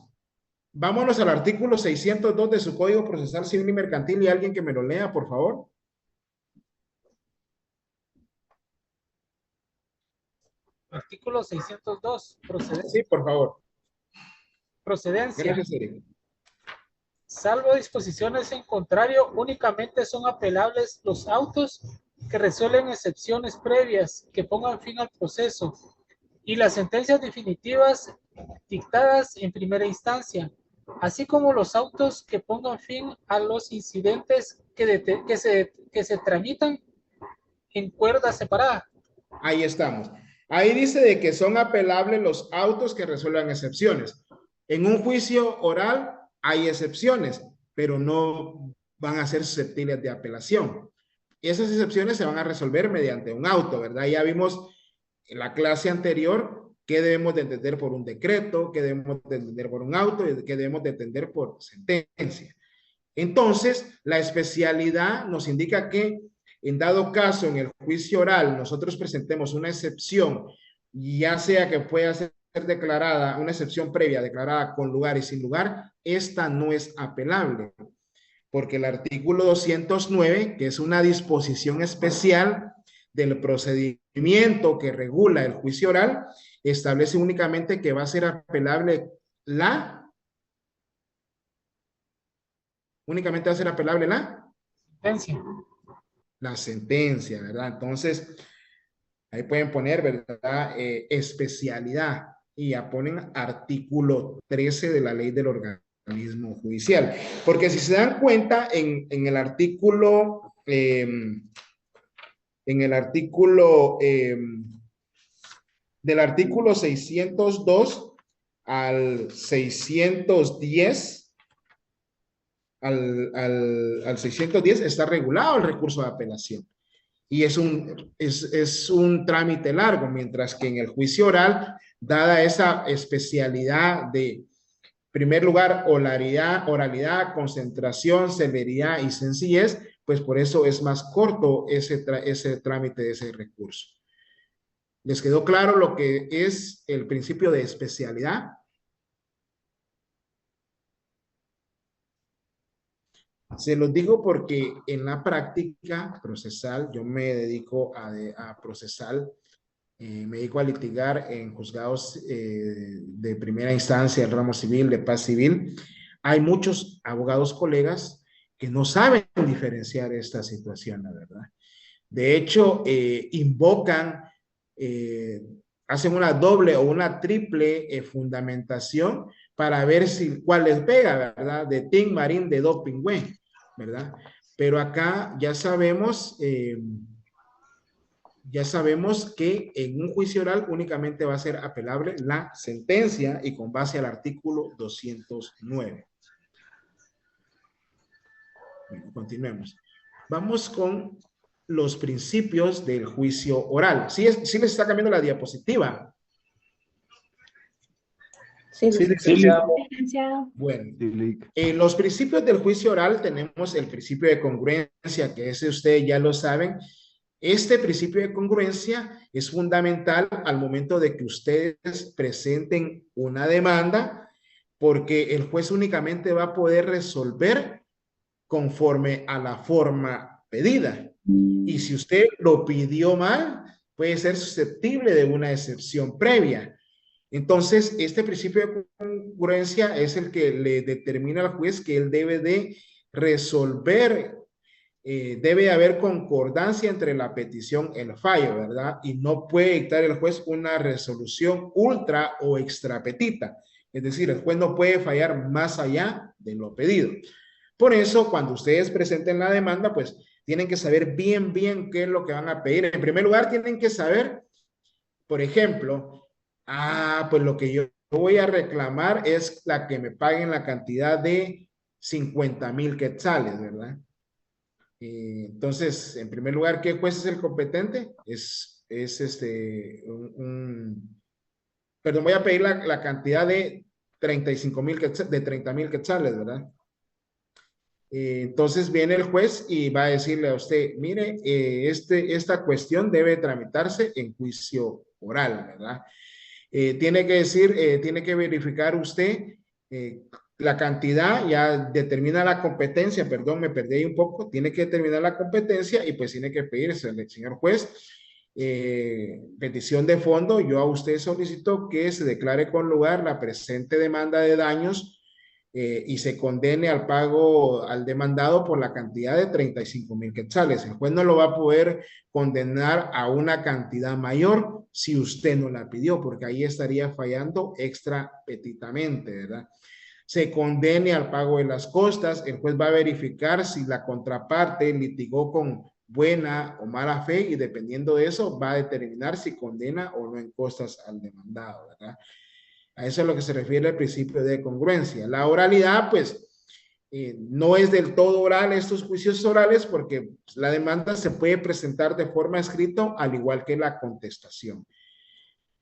[SPEAKER 1] Vámonos al artículo 602 de su Código Procesal Civil y Mercantil y alguien que me lo lea, por favor.
[SPEAKER 11] Artículo 602, procedencia.
[SPEAKER 1] Sí, por favor.
[SPEAKER 11] Procedencia.
[SPEAKER 1] Gracias, Eric.
[SPEAKER 11] Salvo disposiciones en contrario, únicamente son apelables los autos que resuelven excepciones previas que pongan fin al proceso y las sentencias definitivas dictadas en primera instancia, así como los autos que pongan fin a los incidentes que se tramitan en cuerda separada.
[SPEAKER 1] Ahí estamos. Ahí dice de que son apelables los autos que resuelvan excepciones. En un juicio oral hay excepciones, pero no van a ser susceptibles de apelación. Esas excepciones se van a resolver mediante un auto, ¿verdad? Ya vimos en la clase anterior qué debemos de entender por un decreto, qué debemos de entender por un auto y qué debemos de entender por sentencia. Entonces, la especialidad nos indica que en dado caso en el juicio oral nosotros presentemos una excepción, ya sea que pueda ser declarada, una excepción previa declarada con lugar y sin lugar, esta no es apelable, porque el artículo 209, que es una disposición especial del procedimiento que regula el juicio oral, establece únicamente que va a ser apelable únicamente va a ser apelable
[SPEAKER 11] sentencia.
[SPEAKER 1] La sentencia, ¿verdad? Entonces, ahí pueden poner, ¿verdad? Especialidad y ya ponen artículo 13 de la ley del organismo judicial. Porque si se dan cuenta, en el artículo, del artículo 602 al 610, al 610 está regulado el recurso de apelación. Y es un trámite largo, mientras que en el juicio oral, dada esa especialidad de, primer lugar, oralidad, concentración, celeridad y sencillez, pues por eso es más corto ese trámite de ese recurso. ¿Les quedó claro lo que es el principio de especialidad? Se los digo porque en la práctica procesal, yo me dedico a procesal, me dedico a litigar en juzgados de primera instancia, el ramo civil, de paz civil. Hay muchos abogados colegas que no saben diferenciar esta situación, la verdad. De hecho, invocan, hacen una doble o una triple fundamentación para ver cuál les pega, ¿verdad? De Tim Marín, de Doping, güey, ¿verdad? Pero acá ya sabemos que en un juicio oral únicamente va a ser apelable la sentencia y con base al artículo 209. Bueno, continuemos. Vamos con los principios del juicio oral. ¿Sí les está cambiando la diapositiva?
[SPEAKER 10] Sí,
[SPEAKER 5] licenciado.
[SPEAKER 1] Bueno, en los principios del juicio oral tenemos el principio de congruencia, que ese ustedes ya lo saben. Este principio de congruencia es fundamental al momento de que ustedes presenten una demanda, porque el juez únicamente va a poder resolver conforme a la forma pedida. Y si usted lo pidió mal, puede ser susceptible de una excepción previa. Entonces, este principio de congruencia es el que le determina al juez que él debe de resolver, debe haber concordancia entre la petición y el fallo, ¿verdad? Y no puede dictar el juez una resolución ultra o extrapetita. Es decir, el juez no puede fallar más allá de lo pedido. Por eso, cuando ustedes presenten la demanda, pues tienen que saber bien qué es lo que van a pedir. En primer lugar, tienen que saber Por ejemplo, pues lo que yo voy a reclamar es la que me paguen la cantidad de 50,000 quetzales, ¿verdad? Entonces, en primer lugar, ¿qué juez es el competente? Es perdón, voy a pedir la cantidad de 35,000 de 30,000 quetzales, ¿verdad? Entonces viene el juez y va a decirle a usted, mire, esta cuestión debe tramitarse en juicio oral, ¿verdad? Tiene que decir, tiene que verificar usted la cantidad, ya determina la competencia, perdón, me perdí ahí un poco, tiene que determinar la competencia y pues tiene que pedirse, señor juez, petición de fondo, yo a usted solicito que se declare con lugar la presente demanda de daños y se condene al pago al demandado por la cantidad de 35,000 quetzales. El juez no lo va a poder condenar a una cantidad mayor si usted no la pidió, porque ahí estaría fallando extra petitamente, ¿verdad? Se condene al pago de las costas, el juez va a verificar si la contraparte litigó con buena o mala fe y dependiendo de eso va a determinar si condena o no en costas al demandado, ¿verdad? A eso es lo que se refiere al principio de congruencia. La oralidad, pues, no es del todo oral estos juicios orales porque la demanda se puede presentar de forma escrita al igual que la contestación.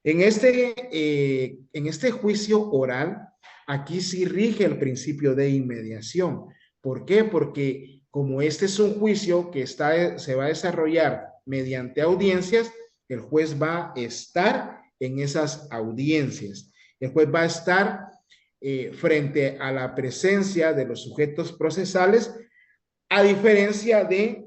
[SPEAKER 1] En este juicio oral, aquí sí rige el principio de inmediación. ¿Por qué? Porque como este es un juicio que se va a desarrollar mediante audiencias, el juez va a estar en esas audiencias. El juez va a estar frente a la presencia de los sujetos procesales, a diferencia de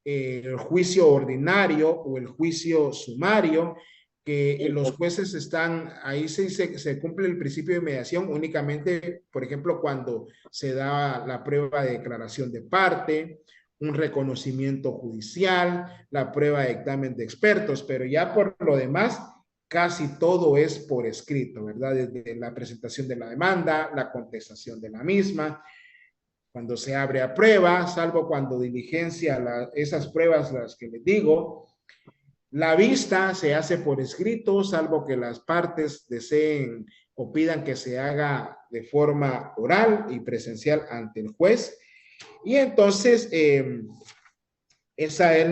[SPEAKER 1] el juicio ordinario o el juicio sumario, que los jueces están, ahí se cumple el principio de mediación únicamente, por ejemplo, cuando se da la prueba de declaración de parte, un reconocimiento judicial, la prueba de dictamen de expertos, pero ya por lo demás, casi todo es por escrito, ¿verdad? Desde la presentación de la demanda, la contestación de la misma, cuando se abre a prueba, salvo cuando diligencia esas pruebas, las que les digo, la vista se hace por escrito, salvo que las partes deseen o pidan que se haga de forma oral y presencial ante el juez. Y entonces, esa es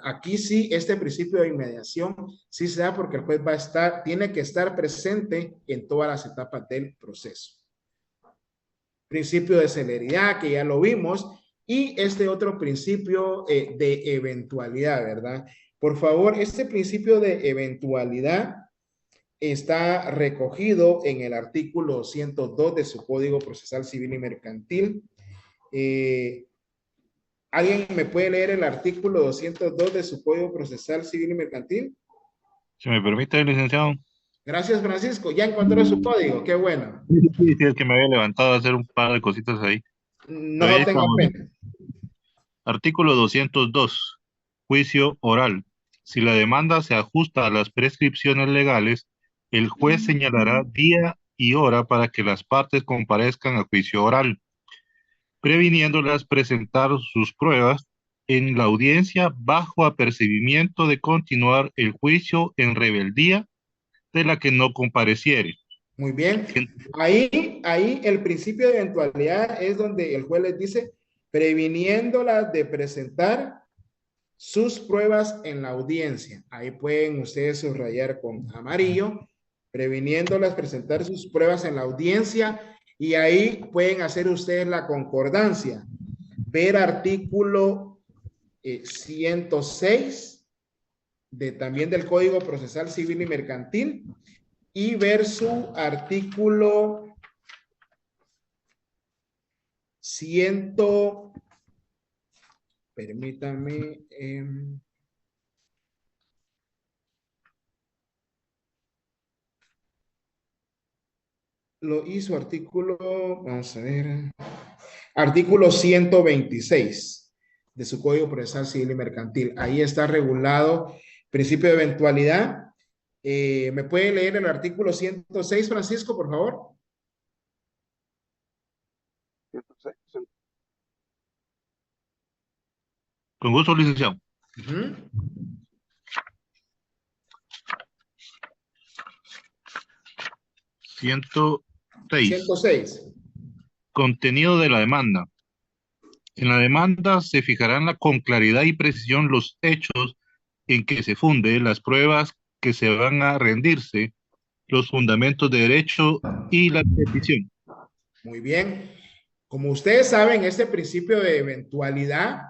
[SPEAKER 1] aquí sí, este principio de inmediación sí se da porque el juez tiene que estar presente en todas las etapas del proceso. Principio de celeridad, que ya lo vimos, y este otro principio de eventualidad, ¿verdad? Por favor, este principio de eventualidad está recogido en el artículo 102 de su Código Procesal Civil y Mercantil. ¿Alguien me puede leer el artículo 202 de su Código Procesal Civil y Mercantil?
[SPEAKER 9] Si me permite, licenciado.
[SPEAKER 1] Gracias, Francisco. Ya encontró su código. Qué bueno.
[SPEAKER 9] Sí, es que me había levantado a hacer un par de cositas ahí.
[SPEAKER 1] No
[SPEAKER 9] Ahí
[SPEAKER 1] tenga
[SPEAKER 9] estamos.
[SPEAKER 1] pena.
[SPEAKER 9] Artículo 202. Juicio oral. Si la demanda se ajusta a las prescripciones legales, el juez señalará día y hora para que las partes comparezcan a juicio oral, previniéndolas presentar sus pruebas en la audiencia bajo apercibimiento de continuar el juicio en rebeldía de la que no compareciere.
[SPEAKER 1] Muy bien. Ahí el principio de eventualidad es donde el juez les dice, previniéndolas de presentar sus pruebas en la audiencia. Ahí pueden ustedes subrayar con amarillo, previniéndolas presentar sus pruebas en la audiencia, y ahí pueden hacer ustedes la concordancia. Ver artículo 106 también del Código Procesal Civil y Mercantil, y ver su artículo 100, permítanme, lo hizo artículo, vamos a ver, artículo 126 de su Código Procesal Civil y Mercantil. Ahí está regulado principio de eventualidad. ¿Me puede leer el artículo 106, Francisco, por favor?
[SPEAKER 8] 106.
[SPEAKER 9] Con gusto, licenciado. 106.
[SPEAKER 1] 106.
[SPEAKER 9] Contenido de la demanda. En la demanda se fijarán con claridad y precisión los hechos en que se funde, las pruebas que se van a rendirse, los fundamentos de derecho y la petición.
[SPEAKER 1] Muy bien. Como ustedes saben, este principio de eventualidad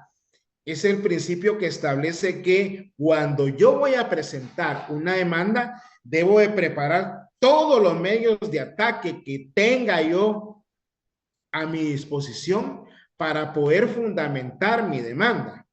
[SPEAKER 1] es el principio que establece que cuando yo voy a presentar una demanda, debo de preparar todos los medios de ataque que tenga yo a mi disposición para poder fundamentar mi demanda.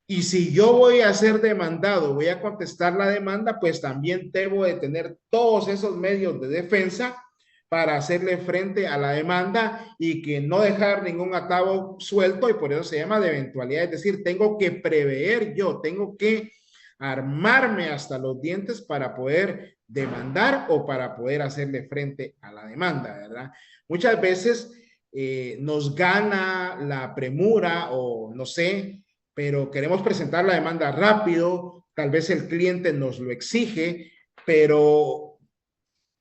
[SPEAKER 1] Y si yo voy a ser demandado, voy a contestar la demanda, pues también debo de tener todos esos medios de defensa para hacerle frente a la demanda y que no dejar ningún atado suelto, y por eso se llama de eventualidad. Es decir, tengo que prever yo, tengo que armarme hasta los dientes para poder demandar o para poder hacerle frente a la demanda, ¿verdad? Muchas veces nos gana la premura o no sé, pero queremos presentar la demanda rápido, tal vez el cliente nos lo exige, pero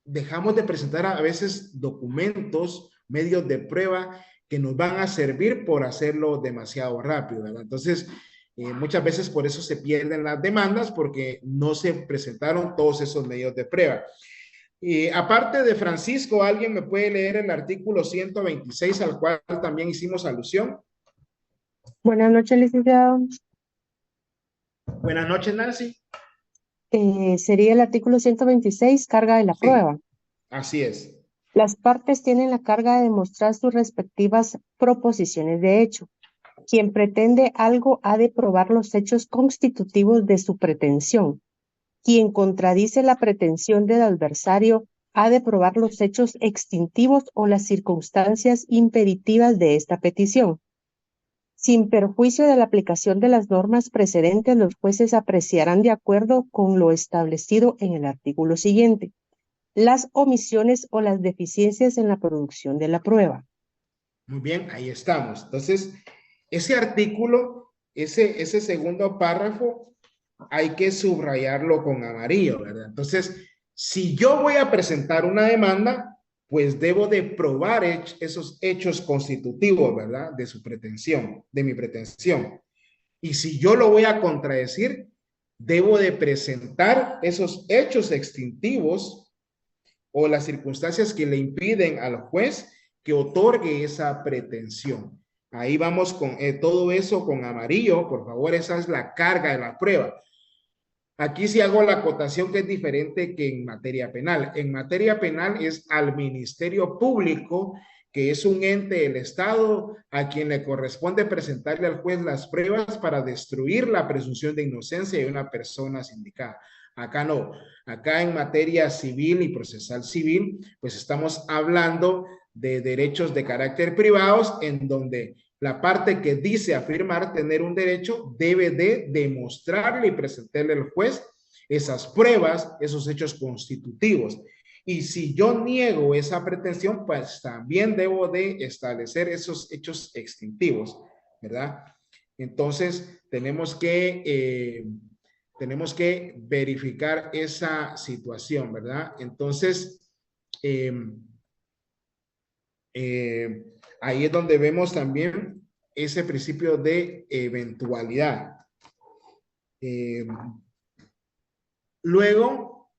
[SPEAKER 1] dejamos de presentar a veces documentos, medios de prueba que nos van a servir por hacerlo demasiado rápido, ¿verdad? Entonces, muchas veces por eso se pierden las demandas porque no se presentaron todos esos medios de prueba. Aparte de Francisco, ¿alguien me puede leer el artículo 126 al cual también hicimos alusión?
[SPEAKER 12] Buenas noches, licenciado.
[SPEAKER 1] Buenas noches, Nancy.
[SPEAKER 12] Sería el artículo 126, carga de la prueba.
[SPEAKER 1] Así es.
[SPEAKER 12] Las partes tienen la carga de demostrar sus respectivas proposiciones de hecho. Quien pretende algo ha de probar los hechos constitutivos de su pretensión. Quien contradice la pretensión del adversario ha de probar los hechos extintivos o las circunstancias impeditivas de esta petición. Sin perjuicio de la aplicación de las normas precedentes, los jueces apreciarán de acuerdo con lo establecido en el artículo siguiente las omisiones o las deficiencias en la producción de la prueba.
[SPEAKER 1] Muy bien, ahí estamos. Entonces, ese artículo, ese segundo párrafo, hay que subrayarlo con amarillo, ¿verdad? Entonces, si yo voy a presentar una demanda, pues debo de probar esos hechos constitutivos, ¿verdad? De su pretensión, de mi pretensión. Y si yo lo voy a contradecir, debo de presentar esos hechos extintivos o las circunstancias que le impiden al juez que otorgue esa pretensión. Ahí vamos con todo eso con amarillo, por favor, esa es la carga de la prueba. Aquí sí hago la acotación que es diferente que en materia penal. En materia penal es al Ministerio Público, que es un ente del Estado a quien le corresponde presentarle al juez las pruebas para destruir la presunción de inocencia de una persona sindicada. Acá no. Acá en materia civil y procesal civil, pues estamos hablando de derechos de carácter privados en donde la parte que dice afirmar tener un derecho debe de demostrarle y presentarle al juez esas pruebas, esos hechos constitutivos. Y si yo niego esa pretensión, pues también debo de establecer esos hechos extintivos, ¿verdad? Entonces, tenemos que verificar esa situación, ¿verdad? Entonces, ahí es donde vemos también ese principio de eventualidad. Luego,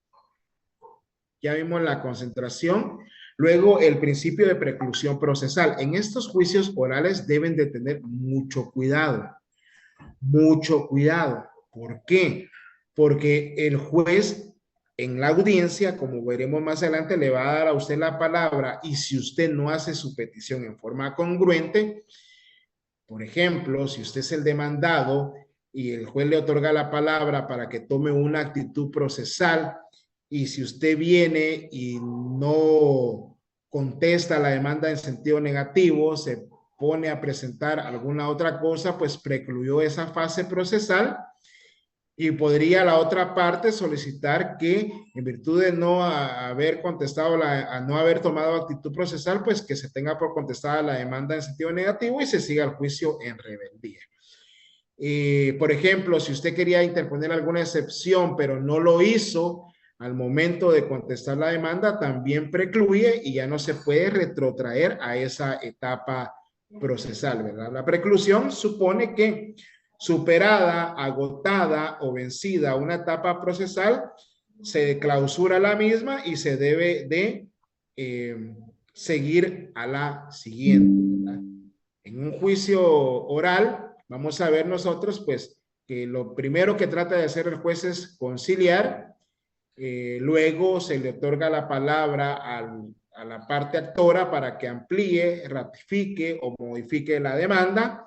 [SPEAKER 1] ya vimos la concentración. Luego, el principio de preclusión procesal. En estos juicios orales deben de tener mucho cuidado. Mucho cuidado. ¿Por qué? Porque el juez en la audiencia, como veremos más adelante, le va a dar a usted la palabra y si usted no hace su petición en forma congruente, por ejemplo, si usted es el demandado y el juez le otorga la palabra para que tome una actitud procesal y si usted viene y no contesta la demanda en sentido negativo, se pone a presentar alguna otra cosa, pues precluyó esa fase procesal. Y podría la otra parte solicitar que, en virtud de no haber contestado, no haber tomado actitud procesal, pues que se tenga por contestada la demanda en sentido negativo y se siga el juicio en rebeldía. Por ejemplo, si usted quería interponer alguna excepción, pero no lo hizo, al momento de contestar la demanda también precluye y ya no se puede retrotraer a esa etapa procesal, ¿verdad? La preclusión supone que superada, agotada o vencida una etapa procesal, se clausura la misma y se debe de seguir a la siguiente, ¿verdad? En un juicio oral, vamos a ver nosotros, pues, que lo primero que trata de hacer el juez es conciliar, luego se le otorga la palabra a la parte actora para que amplíe, ratifique o modifique la demanda.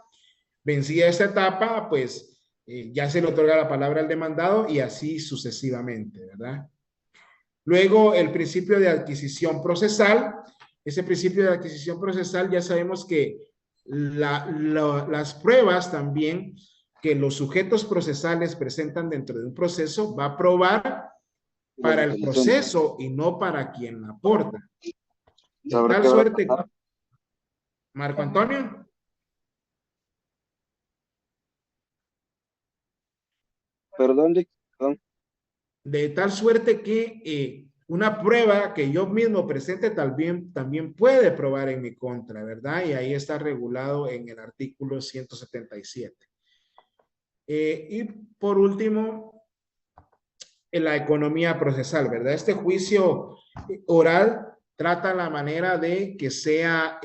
[SPEAKER 1] Vencida esta etapa, pues ya se le otorga la palabra al demandado y así sucesivamente, ¿verdad? Luego, el principio de adquisición procesal. Ese principio de adquisición procesal ya sabemos que las pruebas también que los sujetos procesales presentan dentro de un proceso va a probar para el proceso y no para quien la aporta. De tal suerte, Marco Antonio.
[SPEAKER 13] Perdón.
[SPEAKER 1] De tal suerte que una prueba que yo mismo presente también puede probar en mi contra, ¿verdad? Y ahí está regulado en el artículo 177. Y por último, en la economía procesal, ¿verdad? Este juicio oral trata la manera de que sea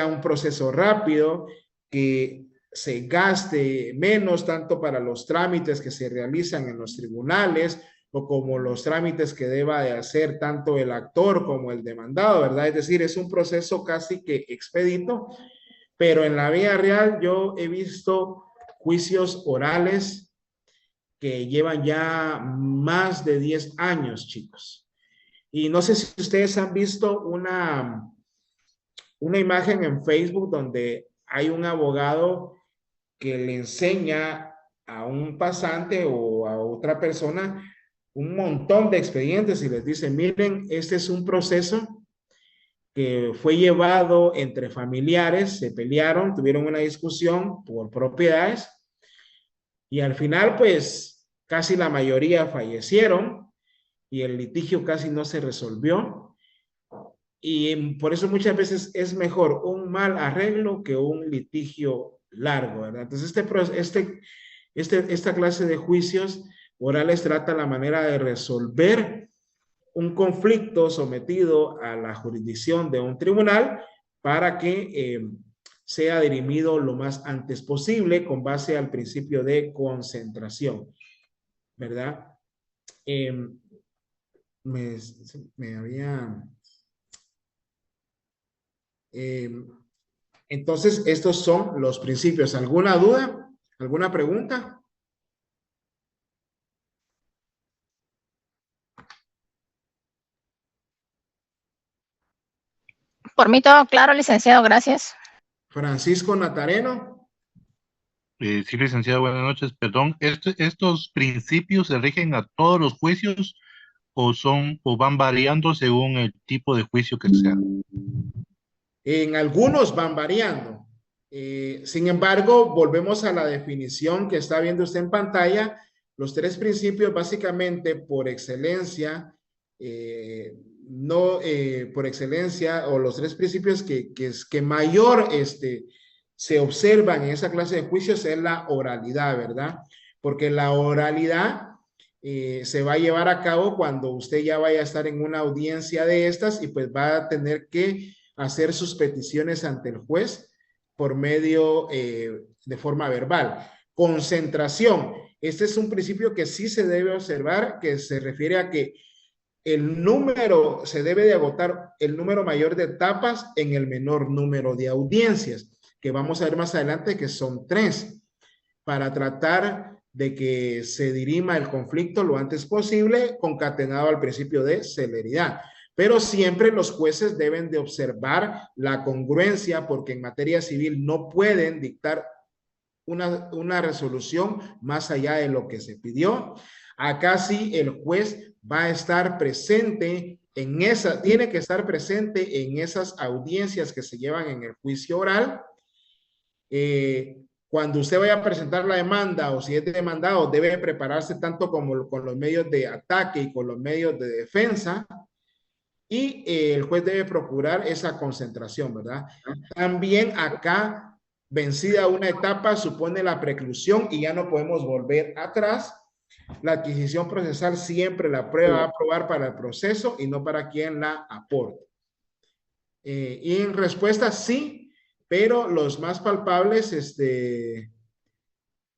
[SPEAKER 1] un proceso rápido, que se gaste menos tanto para los trámites que se realizan en los tribunales o como los trámites que deba de hacer tanto el actor como el demandado, ¿verdad? Es decir, es un proceso casi que expedito, pero en la vida real yo he visto juicios orales que llevan ya más de 10 años, chicos. Y no sé si ustedes han visto una imagen en Facebook donde hay un abogado que le enseña a un pasante o a otra persona un montón de expedientes y les dice, miren, este es un proceso que fue llevado entre familiares, se pelearon, tuvieron una discusión por propiedades y al final pues casi la mayoría fallecieron y el litigio casi no se resolvió. Y por eso muchas veces es mejor un mal arreglo que un litigio largo, ¿verdad? Entonces esta clase de juicios orales trata la manera de resolver un conflicto sometido a la jurisdicción de un tribunal para que sea dirimido lo más antes posible con base al principio de concentración, ¿verdad? Entonces, estos son los principios. ¿Alguna duda? ¿Alguna pregunta?
[SPEAKER 2] Por mí todo claro, licenciado, gracias.
[SPEAKER 1] Francisco Natareno.
[SPEAKER 9] Sí, licenciado, buenas noches. Perdón, ¿estos principios se rigen a todos los juicios o van variando según el tipo de juicio que sea?
[SPEAKER 1] En algunos van variando. Sin embargo, volvemos a la definición que está viendo usted en pantalla. Los tres principios básicamente por excelencia, por excelencia, o los tres principios que mayor se observan en esa clase de juicios es la oralidad, ¿verdad? Porque la oralidad se va a llevar a cabo cuando usted ya vaya a estar en una audiencia de estas y pues va a tener que hacer sus peticiones ante el juez por medio de forma verbal. Concentración. Este es un principio que sí se debe observar, que se refiere a que se debe de agotar el número mayor de etapas en el menor número de audiencias, que vamos a ver más adelante que son 3, para tratar de que se dirima el conflicto lo antes posible, concatenado al principio de celeridad. Pero siempre los jueces deben de observar la congruencia, porque en materia civil no pueden dictar una resolución más allá de lo que se pidió. Acá sí el juez va a estar presente tiene que estar presente en esas audiencias que se llevan en el juicio oral. cuando usted vaya a presentar la demanda o si es demandado, debe prepararse tanto como con los medios de ataque y con los medios de defensa. Y el juez debe procurar esa concentración, ¿verdad? También acá, vencida una etapa, supone la preclusión y ya no podemos volver atrás. La adquisición procesal siempre la prueba va a aprobar para el proceso y no para quien la aporte. Y en respuesta, sí, pero los más palpables,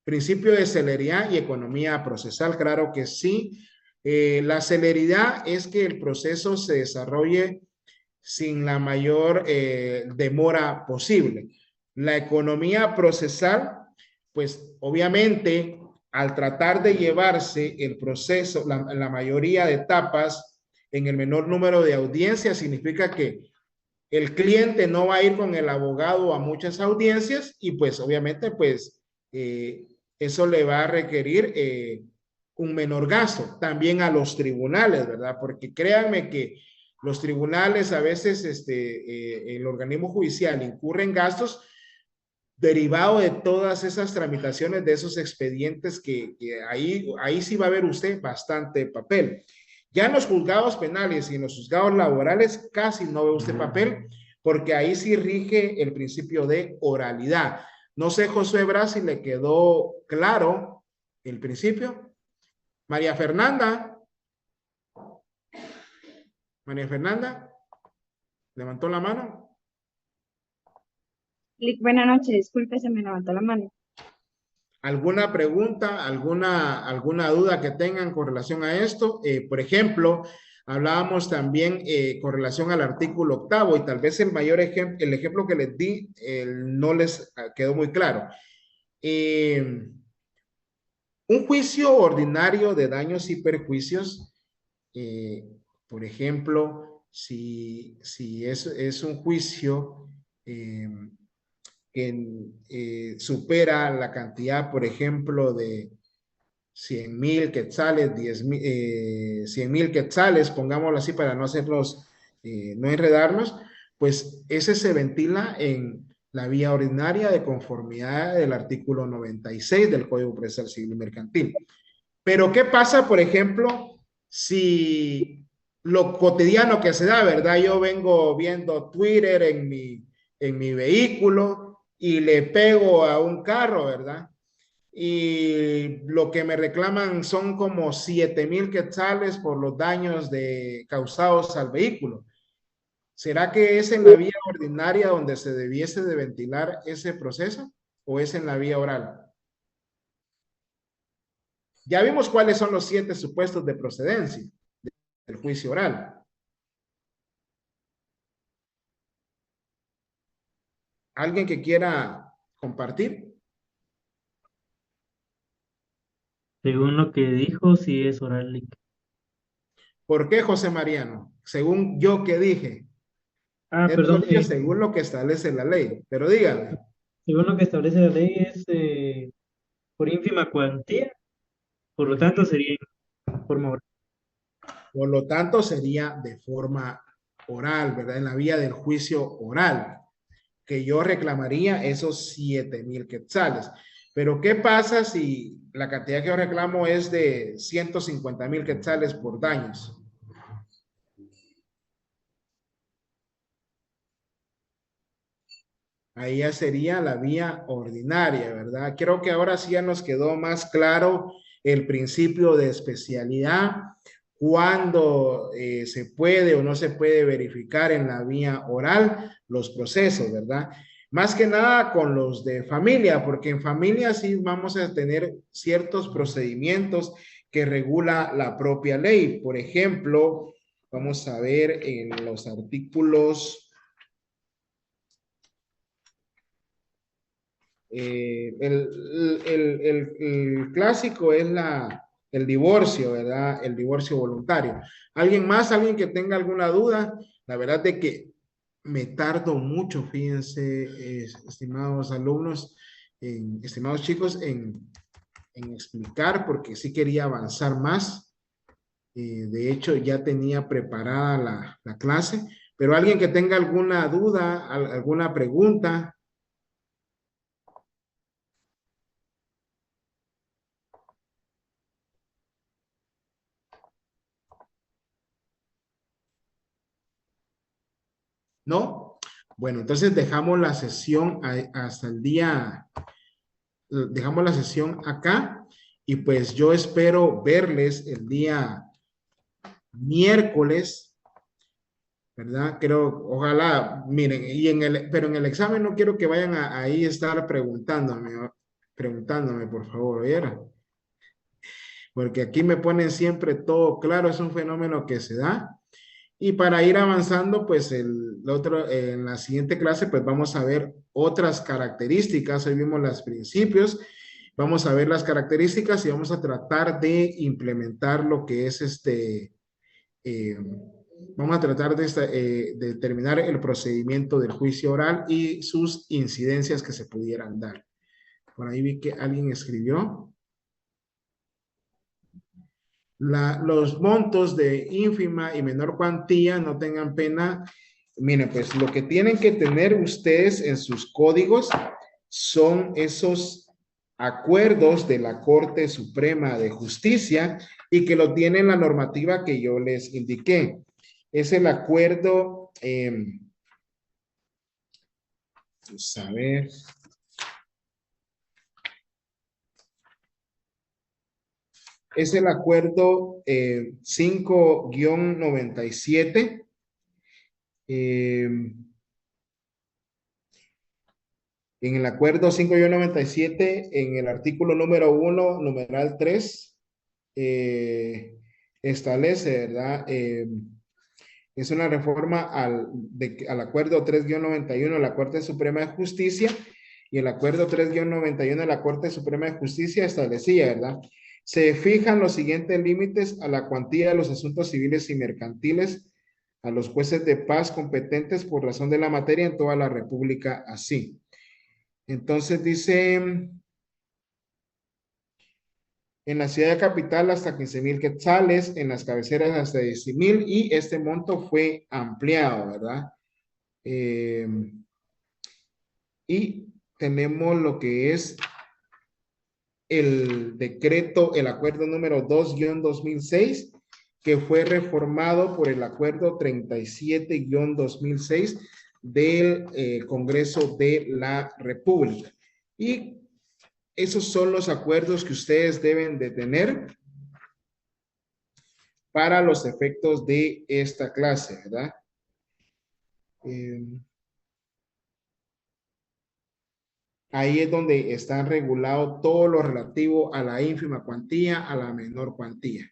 [SPEAKER 1] principio de celeridad y economía procesal, claro que sí. La celeridad es que el proceso se desarrolle sin la mayor demora posible. La economía procesal, pues obviamente al tratar de llevarse el proceso, la mayoría de etapas en el menor número de audiencias, significa que el cliente no va a ir con el abogado a muchas audiencias y pues obviamente pues eso le va a requerir un menor gasto. También a los tribunales, ¿verdad? Porque créanme que los tribunales a veces, el organismo judicial incurre en gastos derivado de todas esas tramitaciones, de esos expedientes que ahí sí va a ver usted bastante papel. Ya en los juzgados penales y en los juzgados laborales casi no ve usted papel, porque ahí sí rige el principio de oralidad. No sé, Josué Bras, si le quedó claro el principio. María Fernanda. María Fernanda. ¿Levantó la mano?
[SPEAKER 14] Buenas noches, disculpe, se me levantó la mano.
[SPEAKER 1] ¿Alguna pregunta, alguna duda que tengan con relación a esto? Por ejemplo, hablábamos también con relación al artículo 8 y tal vez el mayor ejemplo, el ejemplo que les di no les quedó muy claro. Un juicio ordinario de daños y perjuicios, por ejemplo, si es un juicio que supera la cantidad, por ejemplo, de 100,000 quetzales, 100,000 quetzales, pongámoslo así para no hacerlos, no enredarnos, pues ese se ventila en la vía ordinaria de conformidad del artículo 96 del Código Procesal Civil y Mercantil. Pero ¿qué pasa, por ejemplo, si lo cotidiano que se da, ¿verdad? Yo vengo viendo Twitter en mi vehículo y le pego a un carro, ¿verdad? Y lo que me reclaman son como 7,000 quetzales por los daños causados al vehículo. ¿Será que es en la vía ordinaria donde se debiese de ventilar ese proceso o es en la vía oral? Ya vimos cuáles son los 7 supuestos de procedencia del juicio oral. ¿Alguien que quiera compartir?
[SPEAKER 4] Según lo que dijo, sí es oral.
[SPEAKER 1] ¿Por qué, José Mariano? Según yo que dije.
[SPEAKER 4] Perdón.
[SPEAKER 1] Según lo que establece la ley. Pero dígame.
[SPEAKER 4] Según lo que establece la ley es por ínfima cuantía, por lo tanto sería en forma oral.
[SPEAKER 1] Por lo tanto sería de forma oral, ¿verdad? En la vía del juicio oral, que yo reclamaría esos 7,000 quetzales. Pero ¿qué pasa si la cantidad que yo reclamo es de 150,000 quetzales por daños? Ahí ya sería la vía ordinaria, ¿verdad? Creo que ahora sí ya nos quedó más claro el principio de especialidad, cuándo se puede o no se puede verificar en la vía oral los procesos, ¿verdad? Más que nada con los de familia, porque en familia sí vamos a tener ciertos procedimientos que regula la propia ley. Por ejemplo, vamos a ver en los artículos... el clásico es el divorcio, ¿verdad? El divorcio voluntario. ¿Alguien más? ¿Alguien que tenga alguna duda? La verdad es que me tardo mucho, fíjense, estimados alumnos, estimados chicos, en explicar, porque sí quería avanzar más. De hecho, ya tenía preparada la clase, pero alguien que tenga alguna duda, alguna pregunta. ¿No? Bueno, entonces dejamos la sesión hasta el día, dejamos la sesión acá y pues yo espero verles el día miércoles, ¿verdad? Creo, ojalá, miren, pero en el examen no quiero que vayan a ahí estar preguntándome, por favor, ¿oyeron? Porque aquí me ponen siempre todo claro, es un fenómeno que se da. Y para ir avanzando, pues en la siguiente clase, pues vamos a ver otras características. Hoy vimos los principios, vamos a ver las características y vamos a tratar de implementar lo que es vamos a tratar de determinar el procedimiento del juicio oral y sus incidencias que se pudieran dar. Por ahí vi que alguien escribió. Los montos de ínfima y menor cuantía, no tengan pena. Miren, pues lo que tienen que tener ustedes en sus códigos son esos acuerdos de la Corte Suprema de Justicia y que lo tienen la normativa que yo les indiqué. Es el acuerdo, vamos a ver. Es el acuerdo 5-97. En el acuerdo 5-97, en el artículo número 1, numeral 3, establece, ¿verdad? Es una reforma al acuerdo 3-91 de la Corte Suprema de Justicia, y el acuerdo 3-91 de la Corte Suprema de Justicia establecía, ¿verdad? Se fijan los siguientes límites a la cuantía de los asuntos civiles y mercantiles a los jueces de paz competentes por razón de la materia en toda la República así. Entonces dice, en la ciudad de capital hasta 15,000 quetzales, en las cabeceras hasta 10,000 y este monto fue ampliado, ¿verdad? Y tenemos lo que es el decreto, el acuerdo número 2-2006, que fue reformado por el acuerdo 37-2006 del Congreso de la República. Y esos son los acuerdos que ustedes deben de tener para los efectos de esta clase, ¿verdad? Ahí es donde está regulado todo lo relativo a la ínfima cuantía, a la menor cuantía.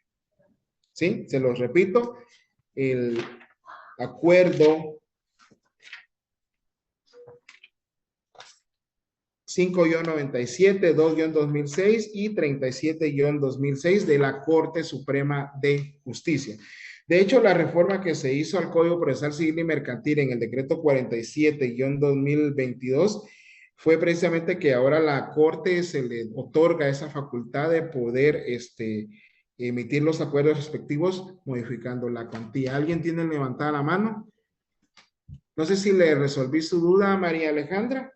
[SPEAKER 1] ¿Sí? Se los repito, el acuerdo 5-97, 2-2006 y 37-2006 de la Corte Suprema de Justicia. De hecho, la reforma que se hizo al Código Procesal Civil y Mercantil en el decreto 47-2022 fue precisamente que ahora a la Corte se le otorga esa facultad de poder emitir los acuerdos respectivos modificando la cuantía. ¿Alguien tiene levantada la mano? No sé si le resolví su duda a María Alejandra.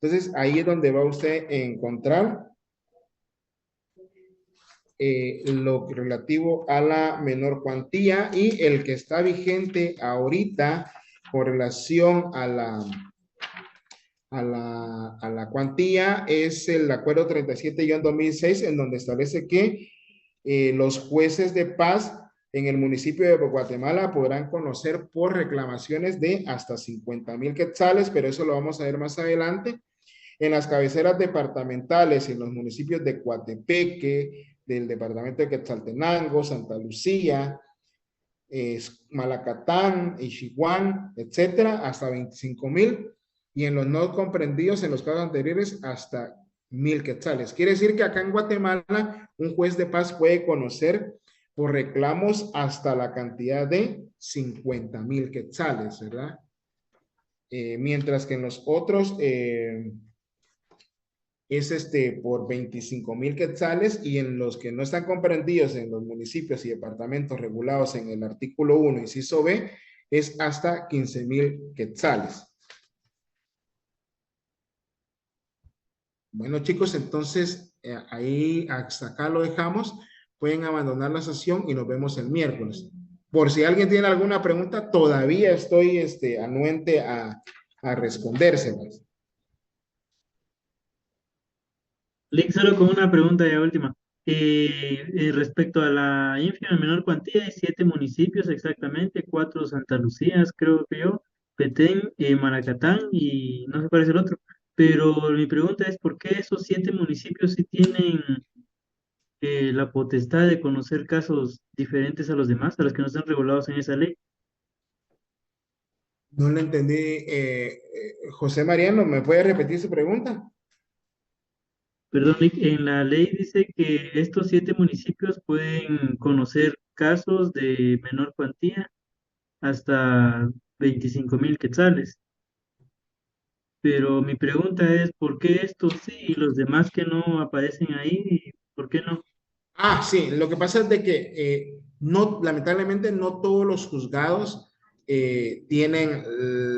[SPEAKER 1] Entonces, ahí es donde va usted a encontrar lo relativo a la menor cuantía y el que está vigente ahorita con relación a la cuantía es el acuerdo 37-2006, en donde establece que los jueces de paz en el municipio de Guatemala podrán conocer por reclamaciones de hasta 50,000 quetzales, pero eso lo vamos a ver más adelante. En las cabeceras departamentales, en los municipios de Coatepeque, del departamento de Quetzaltenango, Santa Lucía, Malacatán, Ixiguán, etcétera, hasta 25,000, y en los no comprendidos en los casos anteriores hasta 1,000 quetzales. Quiere decir que acá en Guatemala un juez de paz puede conocer por reclamos hasta la cantidad de 50,000 quetzales, ¿verdad? Mientras que en los otros es por 25,000 quetzales, y en los que no están comprendidos en los municipios y departamentos regulados en el artículo 1, inciso B, es hasta 15,000 quetzales. Bueno, chicos, entonces ahí hasta acá lo dejamos. pueden abandonar la sesión y nos vemos el miércoles. Por si alguien tiene alguna pregunta, todavía estoy anuente a respondérselas.
[SPEAKER 4] Lick, solo con una pregunta ya última. Respecto a la ínfima menor cuantía, hay 7 municipios exactamente, 4 Santa Lucías, creo que yo, Petén, Maracatán y no sé cuál es el otro. Pero mi pregunta es, ¿por qué esos 7 municipios sí tienen la potestad de conocer casos diferentes a los demás, a los que no están regulados en esa ley?
[SPEAKER 1] No le entendí. José Mariano, ¿me puede repetir su pregunta?
[SPEAKER 4] Perdón, Lick, en la ley dice que estos 7 municipios pueden conocer casos de menor cuantía hasta 25,000 quetzales. Pero mi pregunta es, ¿por qué estos sí y los demás que no aparecen ahí, por qué no?
[SPEAKER 1] Ah, sí, lo que pasa es de que no, lamentablemente no todos los juzgados tienen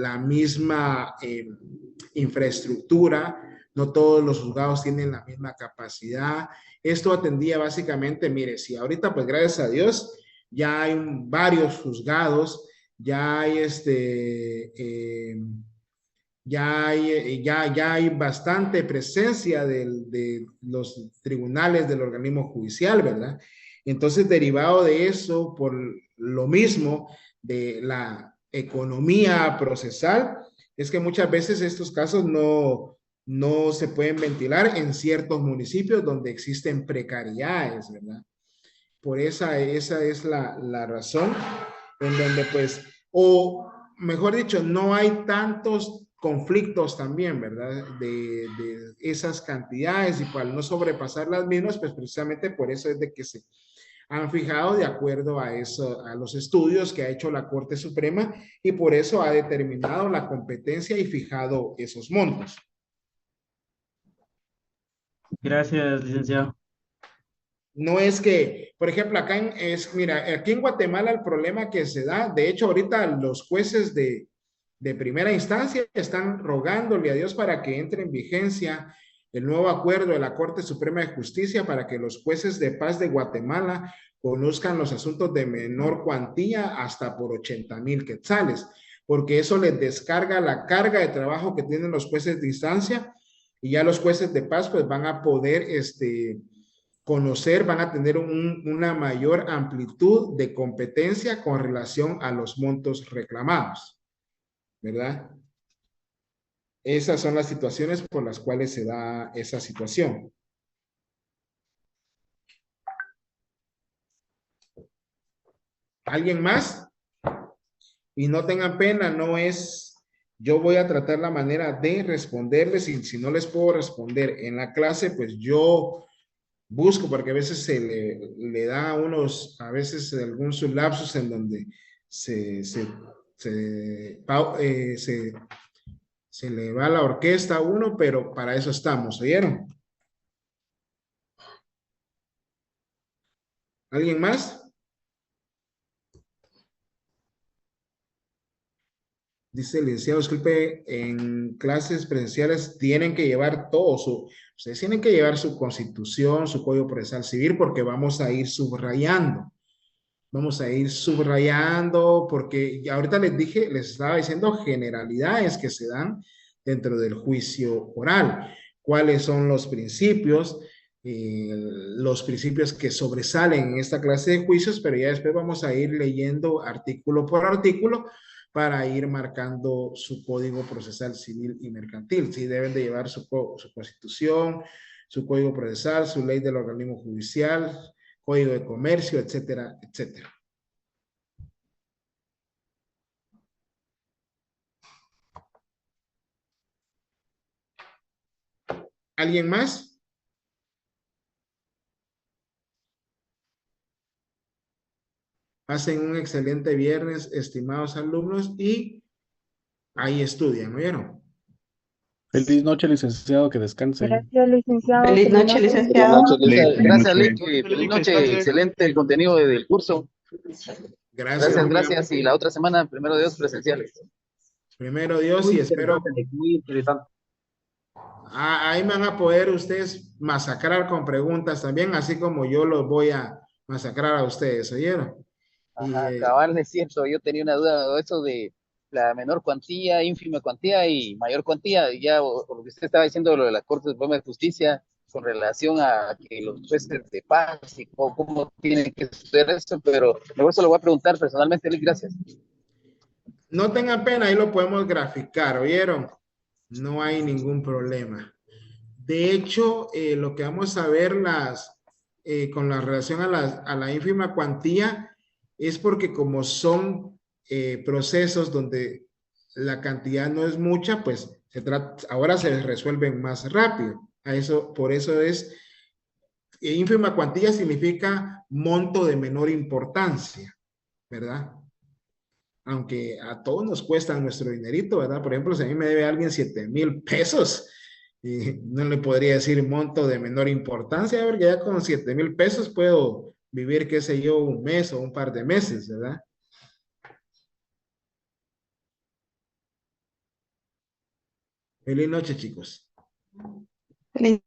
[SPEAKER 1] la misma infraestructura, no todos los juzgados tienen la misma capacidad. Esto atendía básicamente, mire, si ahorita pues gracias a Dios ya hay varios juzgados, ya hay ya hay bastante presencia de los tribunales del organismo judicial, ¿verdad? Entonces, derivado de eso, por lo mismo de la economía procesal, es que muchas veces estos casos no se pueden ventilar en ciertos municipios donde existen precariedades, ¿verdad? Por esa es la razón en donde pues, o mejor dicho, no hay tantos conflictos también, ¿verdad? De esas cantidades y para no sobrepasar las mismas, pues precisamente por eso es de que se han fijado de acuerdo a eso, a los estudios que ha hecho la Corte Suprema y por eso ha determinado la competencia y fijado esos montos.
[SPEAKER 4] Gracias, licenciado.
[SPEAKER 1] No es que, por ejemplo, mira, aquí en Guatemala el problema que se da, de hecho ahorita los jueces de primera instancia están rogándole a Dios para que entre en vigencia el nuevo acuerdo de la Corte Suprema de Justicia para que los jueces de paz de Guatemala conozcan los asuntos de menor cuantía hasta por 80,000 quetzales, porque eso les descarga la carga de trabajo que tienen los jueces de instancia y ya los jueces de paz pues van a poder conocer, van a tener una mayor amplitud de competencia con relación a los montos reclamados, ¿verdad? Esas son las situaciones por las cuales se da esa situación. ¿Alguien más? Y no tengan pena, no es, yo voy a tratar la manera de responderles y si no les puedo responder en la clase, pues yo busco, porque a veces se le da a unos, a veces algún sublapsus en donde se le va la orquesta a uno, pero para eso estamos, ¿oyeron? ¿Alguien más? Dice el licenciado, disculpe, en clases presenciales tienen que llevar todo ustedes tienen que llevar su constitución, su código procesal civil, porque vamos a ir subrayando. Vamos a ir subrayando, porque ahorita les estaba diciendo generalidades que se dan dentro del juicio oral. ¿Cuáles son los principios? Los principios que sobresalen en esta clase de juicios, pero ya después vamos a ir leyendo artículo por artículo para ir marcando su código procesal civil y mercantil. Sí, deben de llevar su constitución, su código procesal, su ley del organismo judicial, código de comercio, etcétera, etcétera. ¿Alguien más? Pasen un excelente viernes, estimados alumnos, y ahí estudian, ¿oyeron?
[SPEAKER 5] Feliz noche, licenciado, que descanse.
[SPEAKER 14] Gracias, licenciado.
[SPEAKER 15] Feliz noche, licenciado.
[SPEAKER 6] Gracias, Lick. Feliz noche. Excelente el contenido del curso. Gracias. Y la otra semana, primero Dios, presenciales.
[SPEAKER 1] Primero Dios y espero.
[SPEAKER 6] Muy interesante.
[SPEAKER 1] Ahí van a poder ustedes masacrar con preguntas también, así como yo los voy a masacrar a ustedes, ¿oyeron?
[SPEAKER 6] Ajá, cabal, es cierto, yo tenía una duda de eso de la menor cuantía, ínfima cuantía y mayor cuantía, y ya por lo que usted estaba diciendo, lo de la Corte Suprema de Justicia, con relación a que los jueces de paz y cómo tienen que suceder eso, pero luego eso lo voy a preguntar personalmente, Lick, gracias.
[SPEAKER 1] No tengan pena, ahí lo podemos graficar, ¿oyeron? No hay ningún problema. De hecho, lo que vamos a ver con la relación a la ínfima cuantía es porque como son procesos donde la cantidad no es mucha, pues ahora se resuelven más rápido. Por eso es, ínfima cuantía significa monto de menor importancia, ¿verdad? Aunque a todos nos cuesta nuestro dinerito, ¿verdad? Por ejemplo, si a mí me debe alguien 7,000 pesos, y no le podría decir monto de menor importancia, porque ya con 7,000 pesos puedo vivir, qué sé yo, un mes o un par de meses, ¿verdad? Feliz noche, chicos.
[SPEAKER 14] Feliz